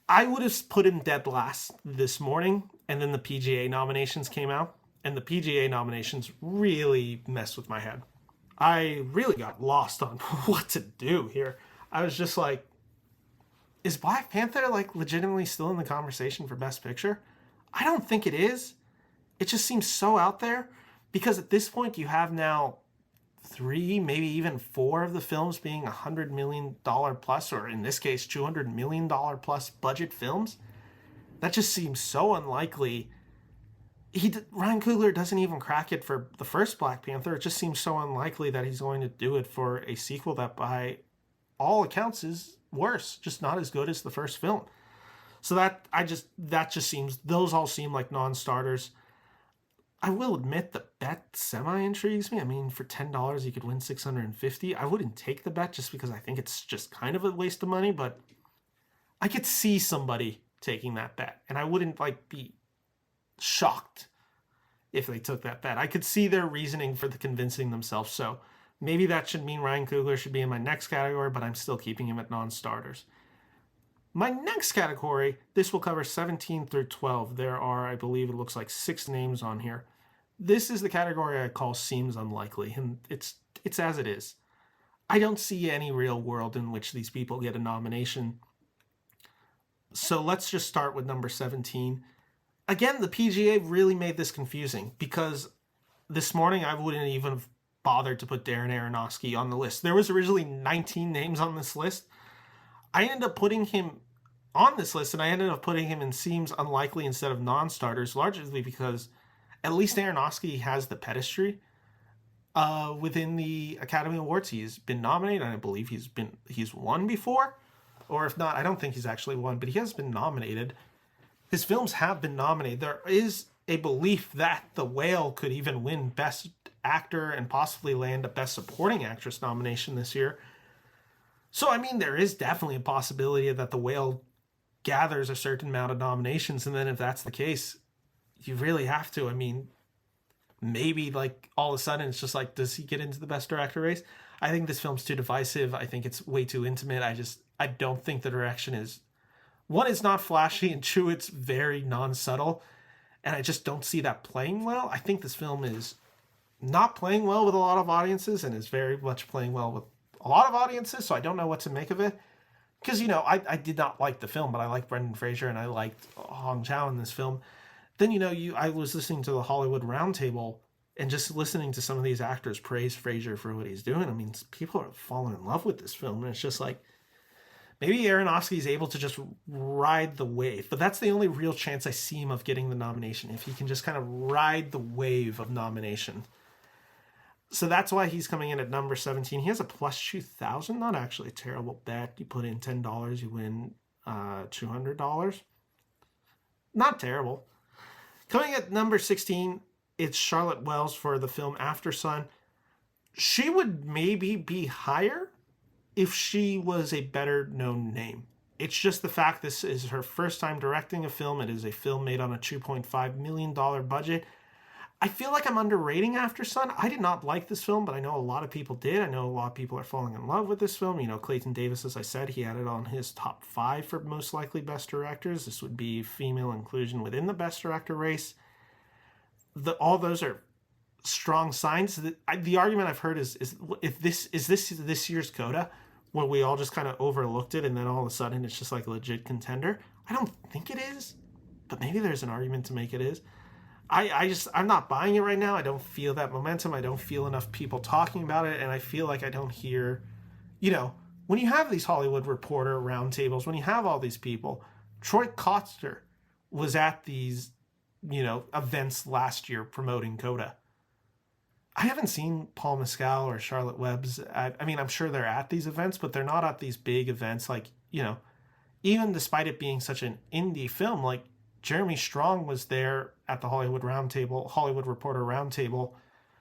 Speaker 1: I would have put him dead last this morning, and then the PGA nominations came out, and the PGA nominations really messed with my head. I really got lost on what to do here. I was just like, is Black Panther like legitimately still in the conversation for Best Picture? I don't think it is. It just seems so out there, because at this point you have now 3, maybe even 4 of the films being $100 million plus, or in this case, $200 million plus budget films. That just seems so unlikely. Ryan Coogler doesn't even crack it for the first Black Panther. It just seems so unlikely that he's going to do it for a sequel that by all accounts is worse, just not as good as the first film. So that just seems, those all seem like non-starters. I will admit the bet semi-intrigues me. I mean, for $10 you could win $650. I wouldn't take the bet just because I think it's just kind of a waste of money, but I could see somebody taking that bet, and I wouldn't be shocked if they took that bet. I could see their reasoning for the convincing themselves. So maybe that should mean Ryan Coogler should be in my next category, but I'm still keeping him at non-starters. My next category, this will cover 17 through 12. There are, I believe it looks like 6 names on here. This is the category I call seems unlikely, and it's as it is. I don't see any real world in which these people get a nomination. So let's just start with number 17. Again, the PGA really made this confusing, because this morning I wouldn't even have bothered to put Darren Aronofsky on the list. There was originally 19 names on this list. I ended up putting him on this list, and I ended up putting him in seems unlikely instead of non-starters, largely because at least Aronofsky has the pedigree within the Academy Awards. He's been nominated, and I believe he's won before, or if not, I don't think he's actually won, but he has been nominated. His films have been nominated. There is a belief that The Whale could even win Best Actor and possibly land a Best Supporting Actress nomination this year. So, I mean, there is definitely a possibility that The Whale gathers a certain amount of nominations, and then if that's the case, you really have to. I mean, maybe all of a sudden it's just does he get into the Best Director race? I think this film's too divisive. I think it's way too intimate. I don't think the direction is, one, it's not flashy, and 2, it's very non-subtle, and I just don't see that playing well. I think this film is not playing well with a lot of audiences, and is very much playing well with a lot of audiences, so I don't know what to make of it. Because, I did not like the film, but I liked Brendan Fraser, and I liked Hong Chau in this film. Then, I was listening to the Hollywood Roundtable, and just listening to some of these actors praise Fraser for what he's doing. I mean, people are falling in love with this film, and it's just maybe Aronofsky is able to just ride the wave. But that's the only real chance I see him of getting the nomination, if he can just kind of ride the wave of nomination. So that's why he's coming in at number 17. He has a plus 2,000, not actually a terrible bet. You put in $10, you win $200. Not terrible. Coming at number 16, it's Charlotte Wells for the film After Sun. She would maybe be higher if she was a better known name. It's just the fact this is her first time directing a film. It is a film made on a $2.5 million budget. I feel like I'm underrating After Sun. I did not like this film, but I know a lot of people did. I know a lot of people are falling in love with this film. Clayton Davis, as I said, he had it on his top 5 for most likely best directors. This would be female inclusion within the best director race. All those are strong signs. The argument I've heard is this year's Coda, where we all just kind of overlooked it, and then all of a sudden it's just a legit contender. I don't think it is, but maybe there's an argument to make it is. I'm not buying it right now. I don't feel that momentum. I don't feel enough people talking about it. And I feel like I don't hear, when you have these Hollywood Reporter roundtables, when you have all these people, Troy Kotsur was at these, events last year promoting Coda. I haven't seen Paul Mescal or Charlotte Webb's. I mean, I'm sure they're at these events, but they're not at these big events. Even despite it being such an indie film, Jeremy Strong was there at the Hollywood Reporter Roundtable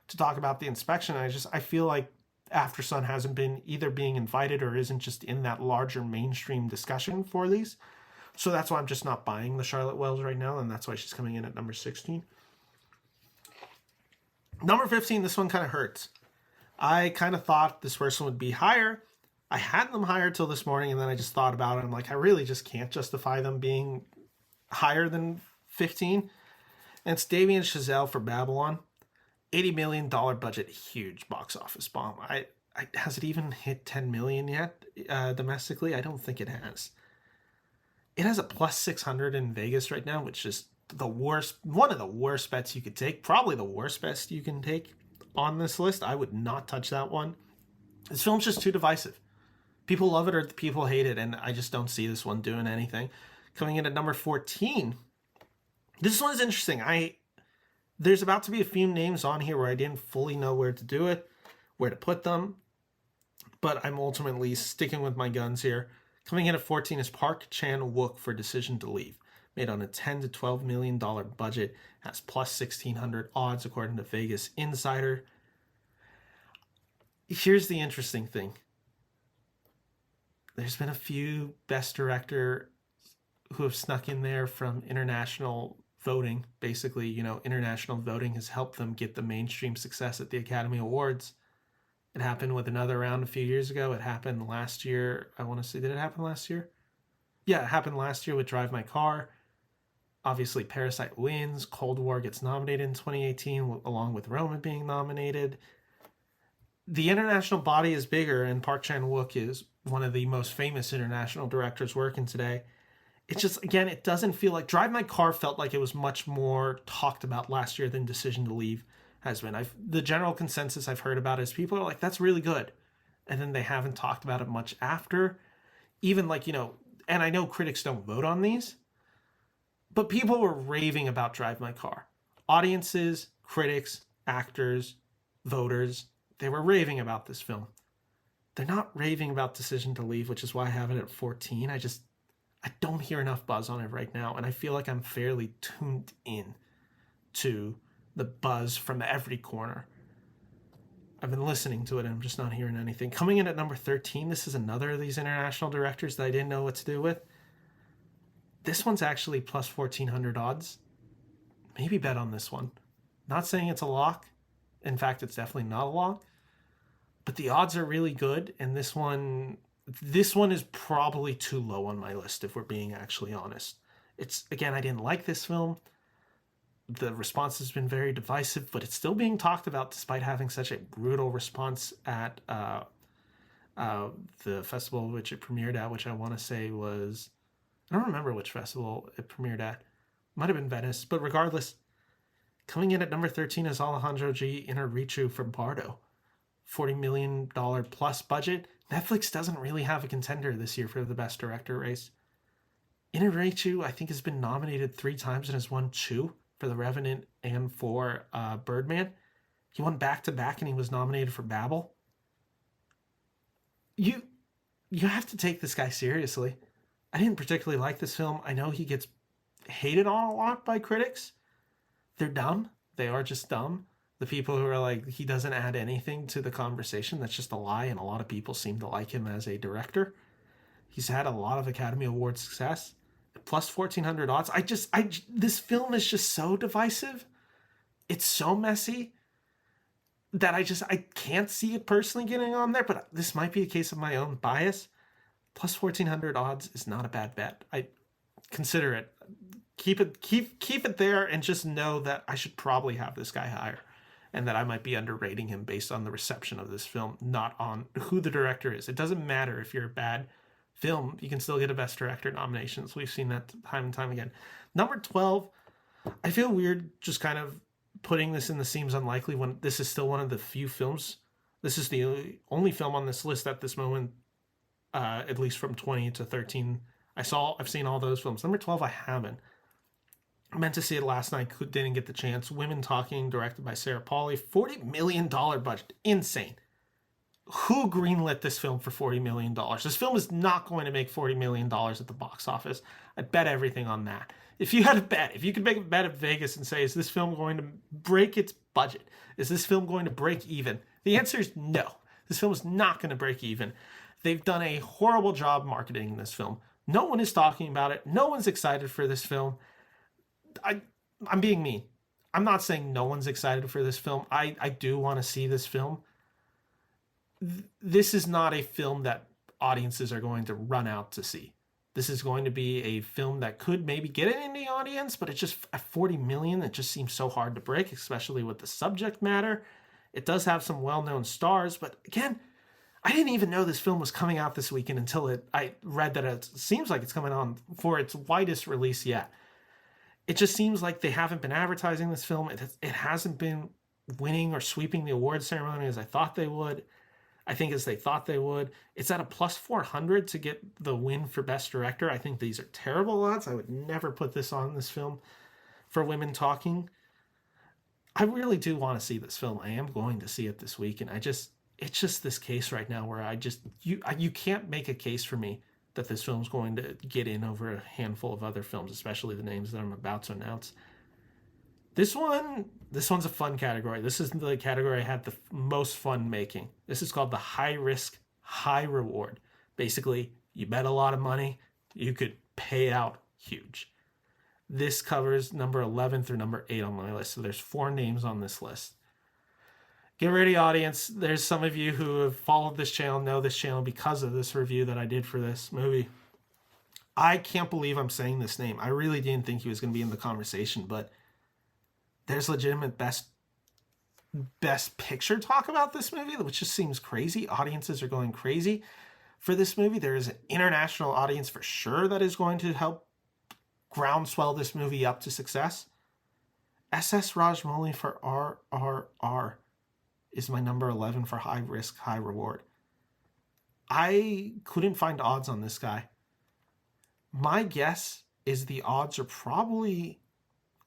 Speaker 1: to talk about the inspection. I feel like After Sun hasn't been either being invited or isn't just in that larger mainstream discussion for these. So that's why I'm just not buying the Charlotte Wells right now, and that's why she's coming in at number 16. Number 15, this one kind of hurts. I kind of thought this person would be higher. I had them higher till this morning, and then I just thought about it. I'm like, I really just can't justify them being higher than 15. And it's Damien Chazelle for Babylon. $80 million budget, huge box office bomb. Has it even hit 10 million yet domestically? I don't think it has. It has a plus 600 in Vegas right now, which is one of the worst bets you could take. Probably the worst bet you can take on this list. I would not touch that one. This film's just too divisive. People love it or people hate it, and I just don't see this one doing anything. Coming in at number 14. This one is interesting. There's about to be a few names on here where I didn't fully know where to put them, but I'm ultimately sticking with my guns here. Coming in at 14 is Park Chan-wook for Decision to Leave. Made on a $10 to $12 million budget, has plus 1,600 odds according to Vegas Insider. Here's the interesting thing. There's been a few Best Director who have snuck in there from international voting. Basically, international voting has helped them get the mainstream success at the Academy Awards. It happened with another round a few years ago. It happened last year. I want to say, did it happen last year? Yeah, it happened last year with Drive My Car. Obviously, Parasite wins. Cold War gets nominated in 2018, along with Roma being nominated. The international body is bigger, and Park Chan-wook is one of the most famous international directors working today. It's just, again, it doesn't feel like... Drive My Car felt like it was much more talked about last year than Decision to Leave has been. The general consensus I've heard about is people are like, that's really good. And then they haven't talked about it much after. Even and I know critics don't vote on these, but people were raving about Drive My Car. Audiences, critics, actors, voters, they were raving about this film. They're not raving about Decision to Leave, which is why I have it at 14. I don't hear enough buzz on it right now, and I feel like I'm fairly tuned in to the buzz from every corner. I've been listening to it, and I'm just not hearing anything. Coming in at number 13, this is another of these international directors that I didn't know what to do with. This one's actually plus 1,400 odds. Maybe bet on this one. Not saying it's a lock. In fact, it's definitely not a lock. But the odds are really good, and this one is probably too low on my list, if we're being actually honest. Again, I didn't like this film. The response has been very divisive, but it's still being talked about despite having such a brutal response at the festival which it premiered at, which I want to say was... I don't remember which festival it premiered at. Might have been Venice, but regardless, coming in at number 13 is Alejandro Inarritu from Bardo. $40 million plus budget. Netflix doesn't really have a contender this year for the Best Director race. Inarritu, I think, has been nominated 3 times and has won 2 for The Revenant and for Birdman. He won back-to-back and he was nominated for Babel. You have to take this guy seriously. I didn't particularly like this film. I know he gets hated on a lot by critics. They're dumb. They are just dumb. The people who are like, he doesn't add anything to the conversation, that's just a lie, and a lot of people seem to like him as a director. He's had a lot of Academy Award success. Plus 1,400 odds. This film is just so divisive. It's so messy that I can't see it personally getting on there, but this might be a case of my own bias. Plus 1,400 odds is not a bad bet. I consider it. Keep it there, and just know that I should probably have this guy higher, and that I might be underrating him based on the reception of this film, not on who the director is. It doesn't matter if you're a bad film, you can still get a Best Director nominations. We've seen that time and time again. Number 12, I feel weird just kind of putting this in the seems unlikely when this is still one of the few films. This is the only film on this list at this moment, at least from 20 to 13. I've seen all those films. Number 12, I haven't. I meant to see it last night, didn't get the chance. Women Talking, directed by Sarah Polley. $40 million budget. Insane. Who greenlit this film for $40 million? This film is not going to make $40 million at the box office. I'd bet everything on that. If you had a bet, if you could make a bet at Vegas and say, is this film going to break its budget? Is this film going to break even? The answer is no. This film is not going to break even. They've done a horrible job marketing this film. No one is talking about it. No one's excited for this film. I'm being mean. I'm not saying no one's excited for this film. I do want to see this film. This is not a film that audiences are going to run out to see. This is going to be a film that could maybe get it in the audience, but it's just at 40 million, it just seems so hard to break, especially with the subject matter. It does have some well-known stars, but again, I didn't even know this film was coming out this weekend until I read that it seems like it's coming on for its widest release yet. It just seems like they haven't been advertising this film. It hasn't been winning or sweeping the award ceremony as I thought they would. I think as they thought they would. It's at a plus 400 to get the win for Best Director. I think these are terrible odds. I would never put this on this film for women talking. I really do want to see this film. I am going to see it this week, and it's just this case right now where you can't make a case for me that this film's going to get in over a handful of other films, especially the names that I'm about to announce. This one's a fun category. This is the category I had the most fun making. This is called the high risk, high reward. Basically, you bet a lot of money, you could pay out huge. This covers number 11 through number 8 on my list. So there's 4 names on this list. Get ready, audience. There's some of you who have followed this channel, know this channel because of this review that I did for this movie. I can't believe I'm saying this name. I really didn't think he was going to be in the conversation, but there's legitimate best picture talk about this movie, which just seems crazy. Audiences are going crazy for this movie. There is an international audience for sure that is going to help groundswell this movie up to success. SS Rajamouli for RRR is my number 11 for high risk, high reward. I couldn't find odds on this guy. My guess is the odds are probably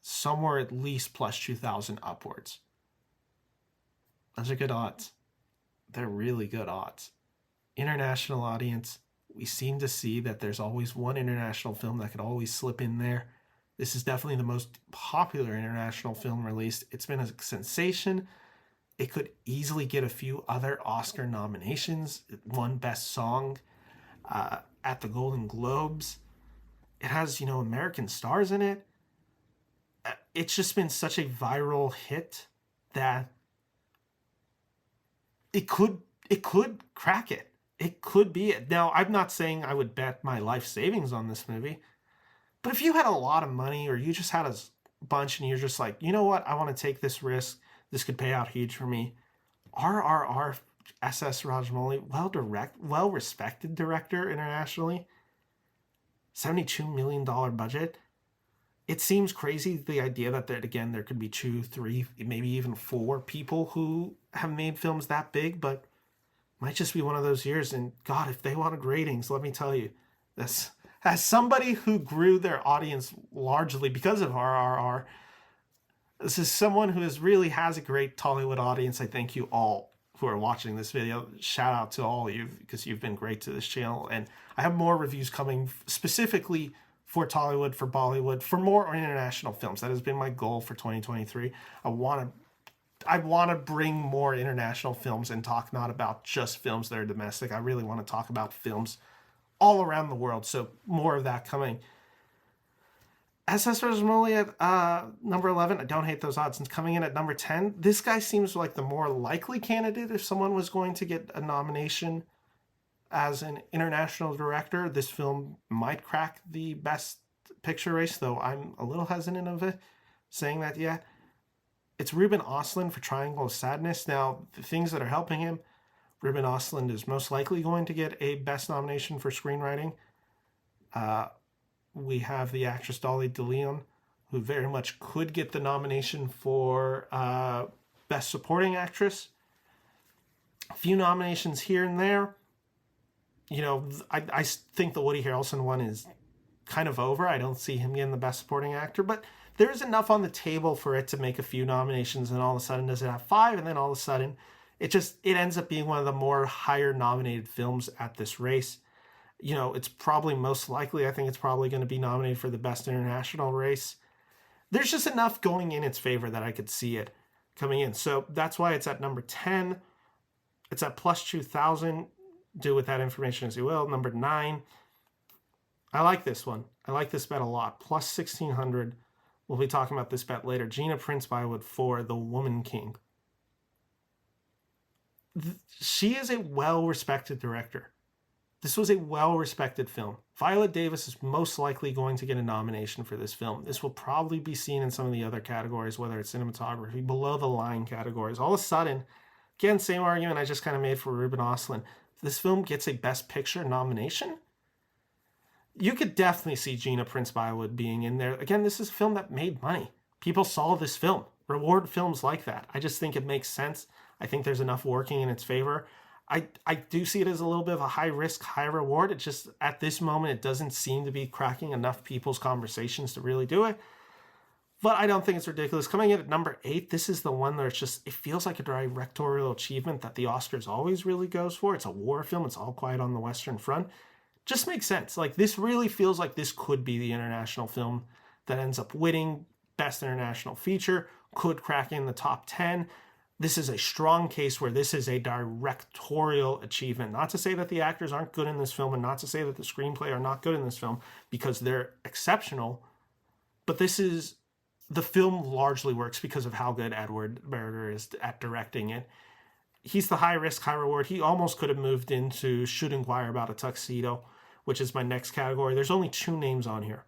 Speaker 1: somewhere at least plus 2,000 upwards. Those are good odds. They're really good odds. International audience, we seem to see that there's always one international film that could always slip in there. This is definitely the most popular international film released. It's been a sensation. It could easily get a few other Oscar nominations. It won Best Song at the Golden Globes. It has, American stars in it. It's just been such a viral hit that it could crack it. It could be it. Now, I'm not saying I would bet my life savings on this movie, but if you had a lot of money or you just had a bunch and you're just like, you know what, I want to take this risk. This could pay out huge for me. RRR SS Rajamouli, well-respected director internationally. $72 million budget. It seems crazy, the idea that there could be 2, 3, maybe even 4 people who have made films that big, but might just be one of those years. And God, if they wanted ratings, let me tell you, this, as somebody who grew their audience largely because of RRR, this is someone who really has a great Tollywood audience. I thank you all who are watching this video. Shout out to all of you because you've been great to this channel. And I have more reviews coming specifically for Tollywood, for Bollywood, for more international films. That has been my goal for 2023. I want to bring more international films and talk not about just films that are domestic. I really want to talk about films all around the world. So more of that coming. SS Rajamouli at number 11. I don't hate those odds. And coming in at number 10, this guy seems like the more likely candidate if someone was going to get a nomination as an international director. This film might crack the best picture race, though I'm a little hesitant of it, saying that yet. It's Ruben Ostlund for Triangle of Sadness. Now, the things that are helping him, Ruben Ostlund is most likely going to get a best nomination for screenwriting. We have the actress Dolly DeLeon, who very much could get the nomination for Best Supporting Actress. A few nominations here and there. I think the Woody Harrelson one is kind of over. I don't see him getting the Best Supporting Actor, but there's enough on the table for it to make a few nominations, and all of a sudden does it have 5, and then all of a sudden it ends up being one of the more higher nominated films at this race. It's probably most likely, I think it's probably going to be nominated for the Best International race. There's just enough going in its favor that I could see it coming in. So that's why it's at number 10. It's at plus 2,000. Do with that information as you will. Number 9, I like this one. I like this bet a lot. Plus 1,600. We'll be talking about this bet later. Gina Prince Bywood for The Woman King. She is a well-respected director. This was a well-respected film. Viola Davis is most likely going to get a nomination for this film. This will probably be seen in some of the other categories, whether it's cinematography, below-the-line categories. All of a sudden, again, same argument I just kind of made for Ruben Ostlund. If this film gets a Best Picture nomination, you could definitely see Gina Prince Bywood being in there. Again, this is a film that made money. People saw this film. Reward films like that. I just think it makes sense. I think there's enough working in its favor. I do see it as a little bit of a high risk, high reward. It just, at this moment, it doesn't seem to be cracking enough people's conversations to really do it. But I don't think it's ridiculous. Coming in at number 8, this is the one that it's just, it feels like a directorial achievement that the Oscars always really goes for. It's a war film. It's All Quiet on the Western Front. Just makes sense. Like, this really feels like this could be the international film that ends up winning Best International Feature, could crack in the top 10. This is a strong case where this is a directorial achievement. Not to say that the actors aren't good in this film, and not to say that the screenplay are not good in this film, because they're exceptional. But this is, the film largely works because of how good Edward Berger is at directing it. He's the high risk, high reward. He almost could have moved into Should Inquire About a Tuxedo, which is my next category. There's only 2 names on here.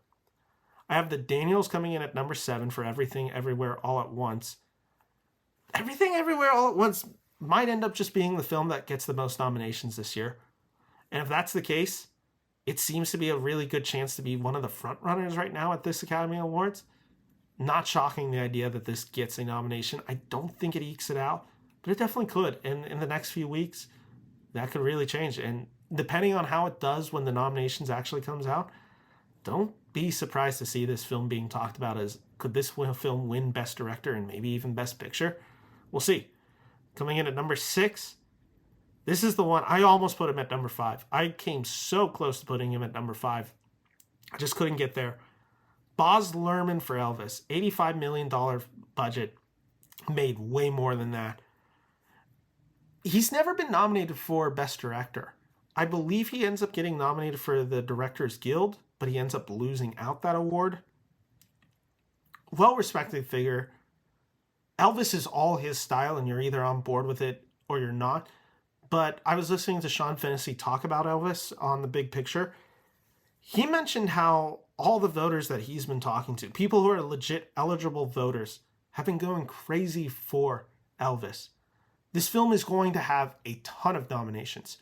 Speaker 1: I have the Daniels coming in at number 7 for Everything Everywhere All at Once. Everything Everywhere All at Once might end up just being the film that gets the most nominations this year. And if that's the case, it seems to be a really good chance to be one of the front runners right now at this Academy Awards. Not shocking, the idea that this gets a nomination. I don't think it ekes it out, but it definitely could. And in the next few weeks, that could really change. And depending on how it does when the nominations actually comes out, don't be surprised to see this film being talked about as, could this film win Best Director and maybe even Best Picture? We'll see. Coming in at number 6, this is the one, I almost put him at number 5. I came so close to putting him at number 5. I just couldn't get there. Baz Luhrmann for Elvis. $85 million budget. Made way more than that. He's never been nominated for Best Director. I believe he ends up getting nominated for the Directors Guild, but he ends up losing out that award. Well-respected figure. Elvis is all his style, and you're either on board with it or you're not. But I was listening to Sean Fennessy talk about Elvis on The Big Picture. He mentioned how all the voters that he's been talking to, people who are legit eligible voters, have been going crazy for Elvis. This film is going to have a ton of nominations.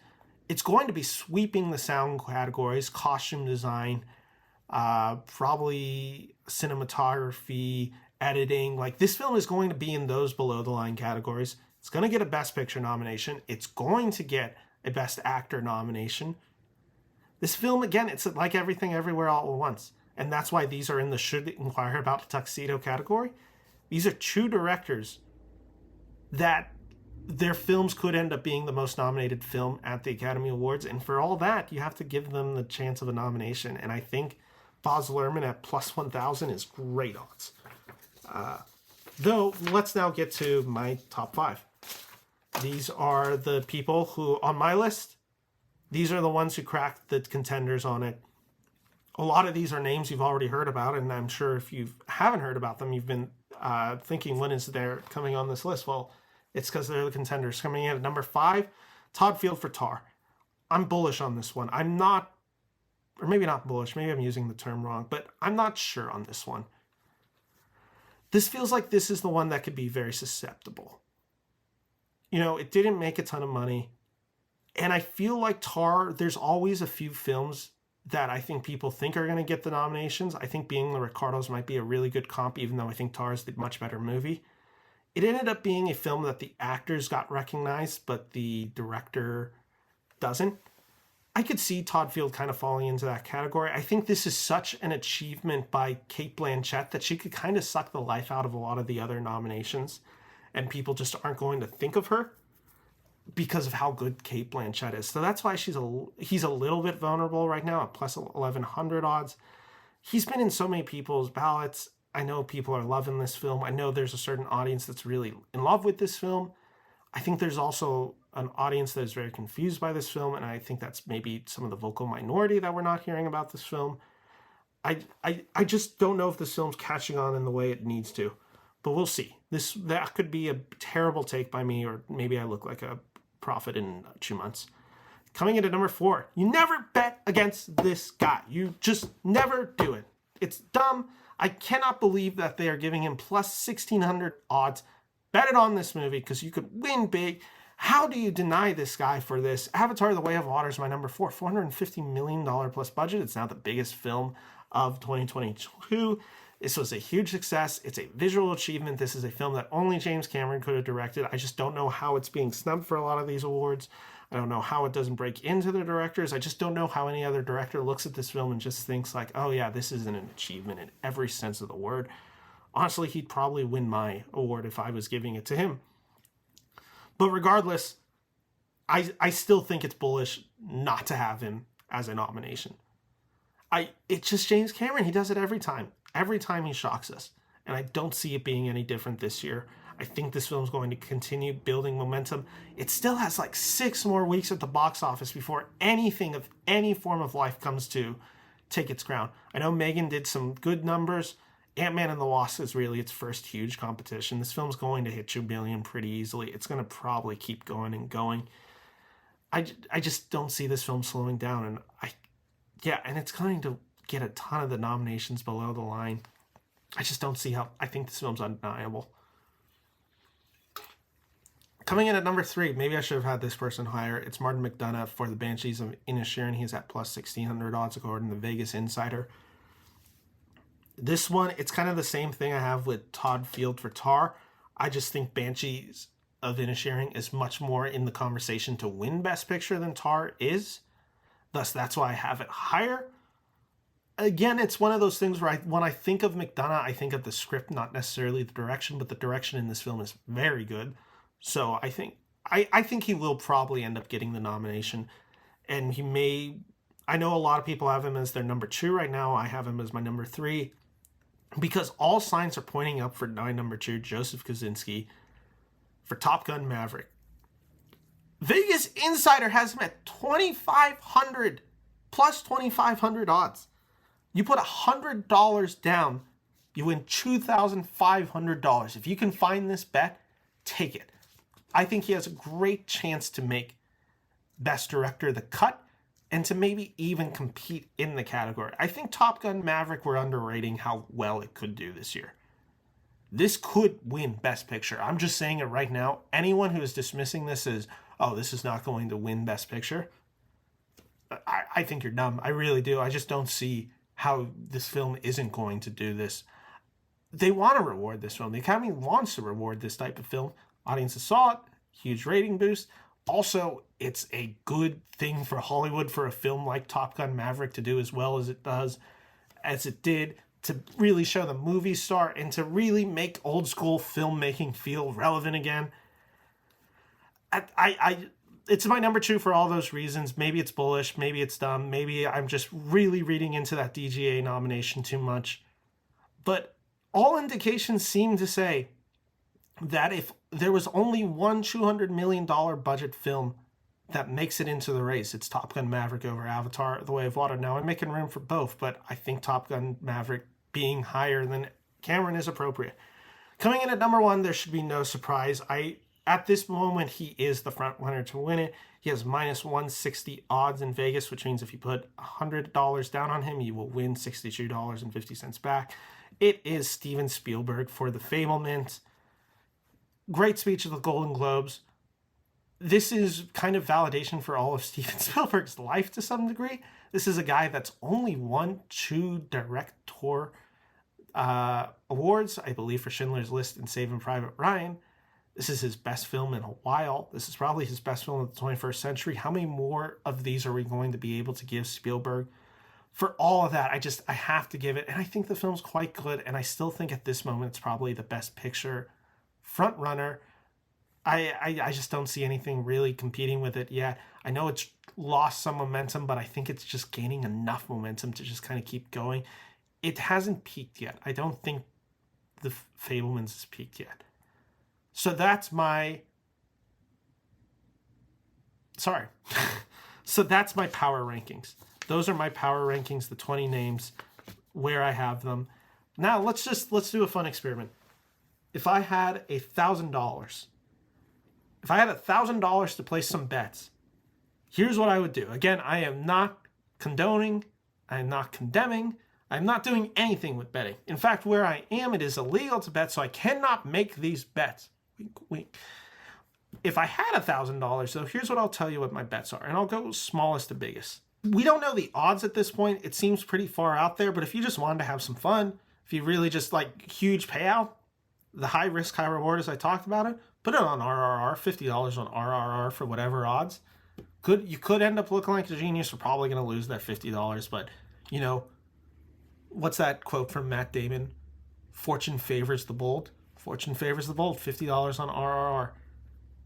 Speaker 1: It's going to be sweeping the sound categories, costume design, probably cinematography, editing. Like, this film is going to be in those below the line categories. It's going to get a Best Picture nomination. It's going to get a Best Actor nomination. This film, again, it's like Everything Everywhere All at Once. And that's why these are in the Should Inquire About a Tuxedo category. These are 2 directors that their films could end up being the most nominated film at the Academy Awards. And for all that, you have to give them the chance of a nomination. And I think Baz Luhrmann at plus 1,000 is great odds. Though, let's now get to my top 5. These are the people who, on my list, these are the ones who cracked the contenders on it. A lot of these are names you've already heard about, and I'm sure if you haven't heard about them, you've been thinking, when is they're coming on this list? Well, it's because they're the contenders. Coming in at number 5, Todd Field for Tar. I'm bullish on this one. I'm not, or maybe not bullish, maybe I'm using the term wrong, but I'm not sure on this one. This feels like this is the one that could be very susceptible. You know, it didn't make a ton of money. And I feel like Tar, there's always a few films that I think people think are going to get the nominations. I think Being the Ricardos might be a really good comp, even though I think Tar is the much better movie. It ended up being a film that the actors got recognized, but the director doesn't. I could see Todd Field kind of falling into that category. I think this is such an achievement by Cate Blanchett that she could kind of suck the life out of a lot of the other nominations, and people just aren't going to think of her because of how good Cate Blanchett is. So that's why he's a little bit vulnerable right now at plus 1,100 odds. He's been in so many people's ballots. I know people are loving this film. I know there's a certain audience that's really in love with this film. I think there's also an audience that is very confused by this film, and I think that's maybe some of the vocal minority that we're not hearing about this film. I just don't know if this film's catching on in the way it needs to, but we'll see. That could be a terrible take by me, or maybe I look like a prophet in 2 months. Coming in at number 4, you never bet against this guy. You just never do it. It's dumb. I cannot believe that they are giving him plus 1,600 odds. Bet it on this movie because you could win big. How do you deny this guy for this? Avatar: The Way of Water is my number 4. $450 million plus budget. It's now the biggest film of 2022. This was a huge success. It's a visual achievement. This is a film that only James Cameron could have directed. I just don't know how it's being snubbed for a lot of these awards. I don't know how it doesn't break into the directors. I just don't know how any other director looks at this film and just thinks like, oh yeah, this is an achievement in every sense of the word. Honestly, he'd probably win my award if I was giving it to him. But regardless, I still think it's bullish not to have him as a nomination. It's just James Cameron. He does it every time. Every time he shocks us. And I don't see it being any different this year. I think this film's going to continue building momentum. It still has like 6 more weeks at the box office before anything of any form of life comes to take its crown. I know Megan did some good numbers. Ant-Man and the Wasp is really its first huge competition. This film's going to hit $2 billion pretty easily. It's going to probably keep going and going. I just don't see this film slowing down. And it's going to get a ton of the nominations below the line. I just don't see how. I think this film's undeniable. Coming in at number 3, maybe I should have had this person higher. It's Martin McDonagh for the Banshees of Inisherin. He's at plus 1,600 odds according to Vegas Insider. This one, it's kind of the same thing I have with Todd Field for Tar. I just think Banshees of Inisherin is much more in the conversation to win Best Picture than Tar is. Thus, that's why I have it higher. Again, it's one of those things where when I think of McDonagh, I think of the script, not necessarily the direction, but the direction in this film is very good. So I think he will probably end up getting the nomination. And he may... I know a lot of people have him as their number 2 right now. I have him as my number 3. Because all signs are pointing up for my number 2, Joseph Kosinski, for Top Gun Maverick. Vegas Insider has him at 2,500 plus 2,500 odds. You put $100 down, you win $2,500. If you can find this bet, take it. I think he has a great chance to make Best Director the cut and to maybe even compete in the category. I think Top Gun Maverick, we're underrating how well it could do this year. This could win Best Picture. I'm just saying it right now. Anyone who is dismissing this as, oh, this is not going to win Best Picture, I think you're dumb. I really do. I just don't see how this film isn't going to do this. They want to reward this film. The Academy wants to reward this type of film. Audiences saw it. Huge rating boost. Also, it's a good thing for Hollywood for a film like Top Gun Maverick to do as well as it did, to really show the movie star and to really make old school filmmaking feel relevant again. It's my number 2 for all those reasons. Maybe it's bullish, maybe it's dumb, maybe I'm just really reading into that DGA nomination too much. But all indications seem to say that if there was only one $200 million budget film that makes it into the race, it's Top Gun Maverick over Avatar: The Way of Water. Now, I'm making room for both, but I think Top Gun Maverick being higher than Cameron is appropriate. Coming in at number 1, there should be no surprise. At this moment, he is the front runner to win it. He has minus 160 odds in Vegas, which means if you put $100 down on him, you will win $62.50 back. It is Steven Spielberg for The Fabelmans. Great speech at the Golden Globes. This is kind of validation for all of Steven Spielberg's life to some degree. This is a guy that's only won 2 director awards, I believe, for Schindler's List and Saving Private Ryan. This is his best film in a while. This is probably his best film of the 21st century. How many more of these are we going to be able to give Spielberg? For all of that, I have to give it. And I think the film's quite good. And I still think at this moment it's probably the best picture front runner. I just don't see anything really competing with it yet. I know it's lost some momentum, but I think it's just gaining enough momentum to just kind of keep going. It hasn't peaked yet. I don't think The Fabelmans has peaked yet. So that's my Sorry. So that's my power rankings. Those are my power rankings, the 20 names, where I have them. Now let's do a fun experiment. If I had $1,000, to place some bets, here's what I would do. Again, I am not condoning, I am not condemning, I'm not doing anything with betting. In fact, where I am, it is illegal to bet, so I cannot make these bets. Wink, wink. If I had $1,000, though, here's what I'll tell you what my bets are, and I'll go smallest to biggest. We don't know the odds at this point. It seems pretty far out there, but if you just wanted to have some fun, if you really just like huge payout, the high risk, high reward as I talked about it, put it on RRR, $50 on RRR for whatever odds. You could end up looking like a genius. You're probably going to lose that $50, but you know, what's that quote from Matt Damon? Fortune favors the bold. Fortune favors the bold. $50 on RRR.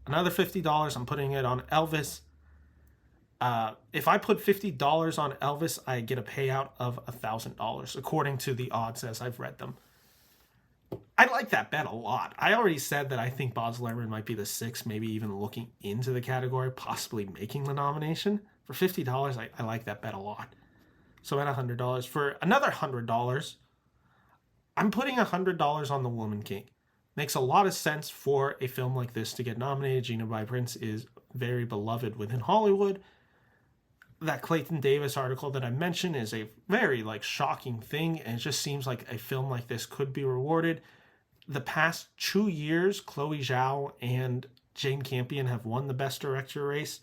Speaker 1: Another $50, I'm putting it on Elvis. If I put $50 on Elvis, I get a payout of $1,000, according to the odds as I've read them. I like that bet a lot. I already said that I think Baz Luhrmann might be the sixth, maybe even looking into the category, possibly making the nomination. For $50, I like that bet a lot. So at $100, for another $100, I'm putting $100 on The Woman King. Makes a lot of sense for a film like this to get nominated. Gina by Prince is very beloved within Hollywood. That Clayton Davis article that I mentioned is a very shocking thing, and it just seems like a film like this could be rewarded. The past 2 years, Chloe Zhao and Jane Campion have won the Best Director race.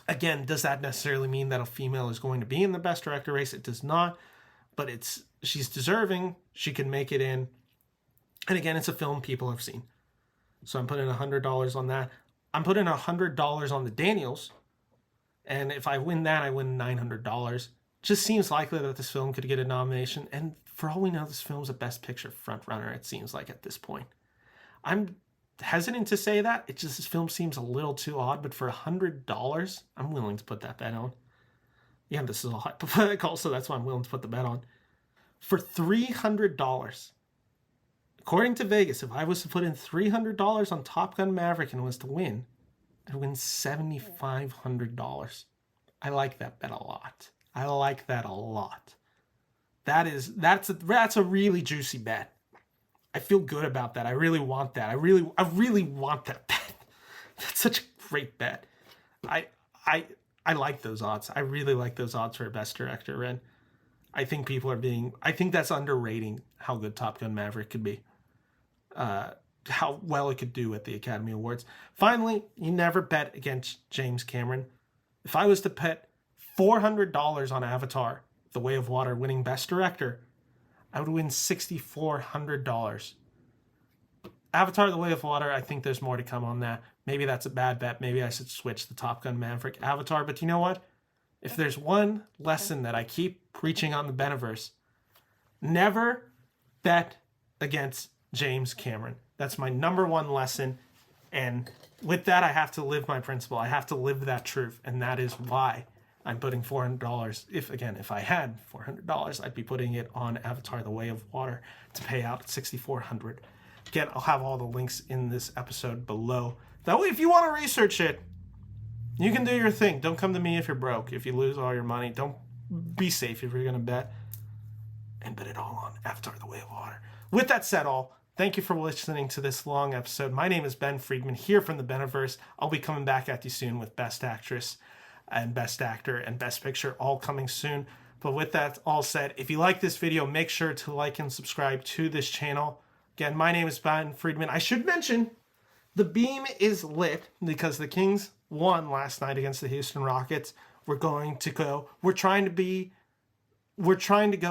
Speaker 1: Again, does that necessarily mean that a female is going to be in the Best Director race? It does not, but she's deserving. She can make it in. And again, it's a film people have seen. So I'm putting $100 on that. I'm putting $100 on the Daniels. And if I win that, I win $900. Just seems likely that this film could get a nomination. And for all we know, this film's a Best Picture frontrunner, it seems like at this point. I'm hesitant to say that. This film seems a little too odd. But for $100, I'm willing to put that bet on. Yeah, this is all hypothetical, so that's why I'm willing to put the bet on. For $300, according to Vegas, if I was to put in $300 on Top Gun Maverick and was to win, I'd win $7,500. I like that bet a lot. I like that a lot. That's a really juicy bet. I feel good about that. I really want that. I really want that bet. That's such a great bet. I like those odds. I really like those odds for a Best Director, and I think I think that's underrating how good Top Gun Maverick could be. How well it could do at the Academy Awards. Finally, you never bet against James Cameron. If I was to bet $400 on Avatar, The Way of Water winning Best Director, I would win $6,400. Avatar, The Way of Water, I think there's more to come on that. Maybe that's a bad bet. Maybe I should switch the Top Gun Maverick Avatar. But you know what? If there's one lesson that I keep preaching on the Beneverse, never bet against James Cameron. That's my number one lesson. And with that, I have to live my principle. I have to live that truth. And that is why I'm putting $400. If I had $400, I'd be putting it on Avatar, The Way of Water to pay out $6,400. Again, I'll have all the links in this episode below. That way, if you want to research it, you can do your thing. Don't come to me if you're broke. If you lose all your money, don't be safe if you're going to bet. And bet it all on Avatar, The Way of Water. With that said, thank you for listening to this long episode. My name is Ben Friedman here from the Beneverse. I'll be coming back at you soon with Best Actress and Best Actor and Best Picture all coming soon. But with that all said, if you like this video, make sure to like and subscribe to this channel. Again, my name is Ben Friedman. I should mention the beam is lit because the Kings won last night against the Houston Rockets. We're trying to go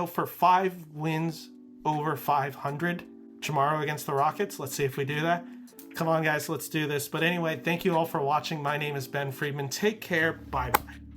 Speaker 1: for 5 wins over 500 tomorrow against the Rockets. Let's see if we do that. Come on, guys, let's do this. But anyway, thank you all for watching. My name is Ben Friedman. Take care. Bye-bye.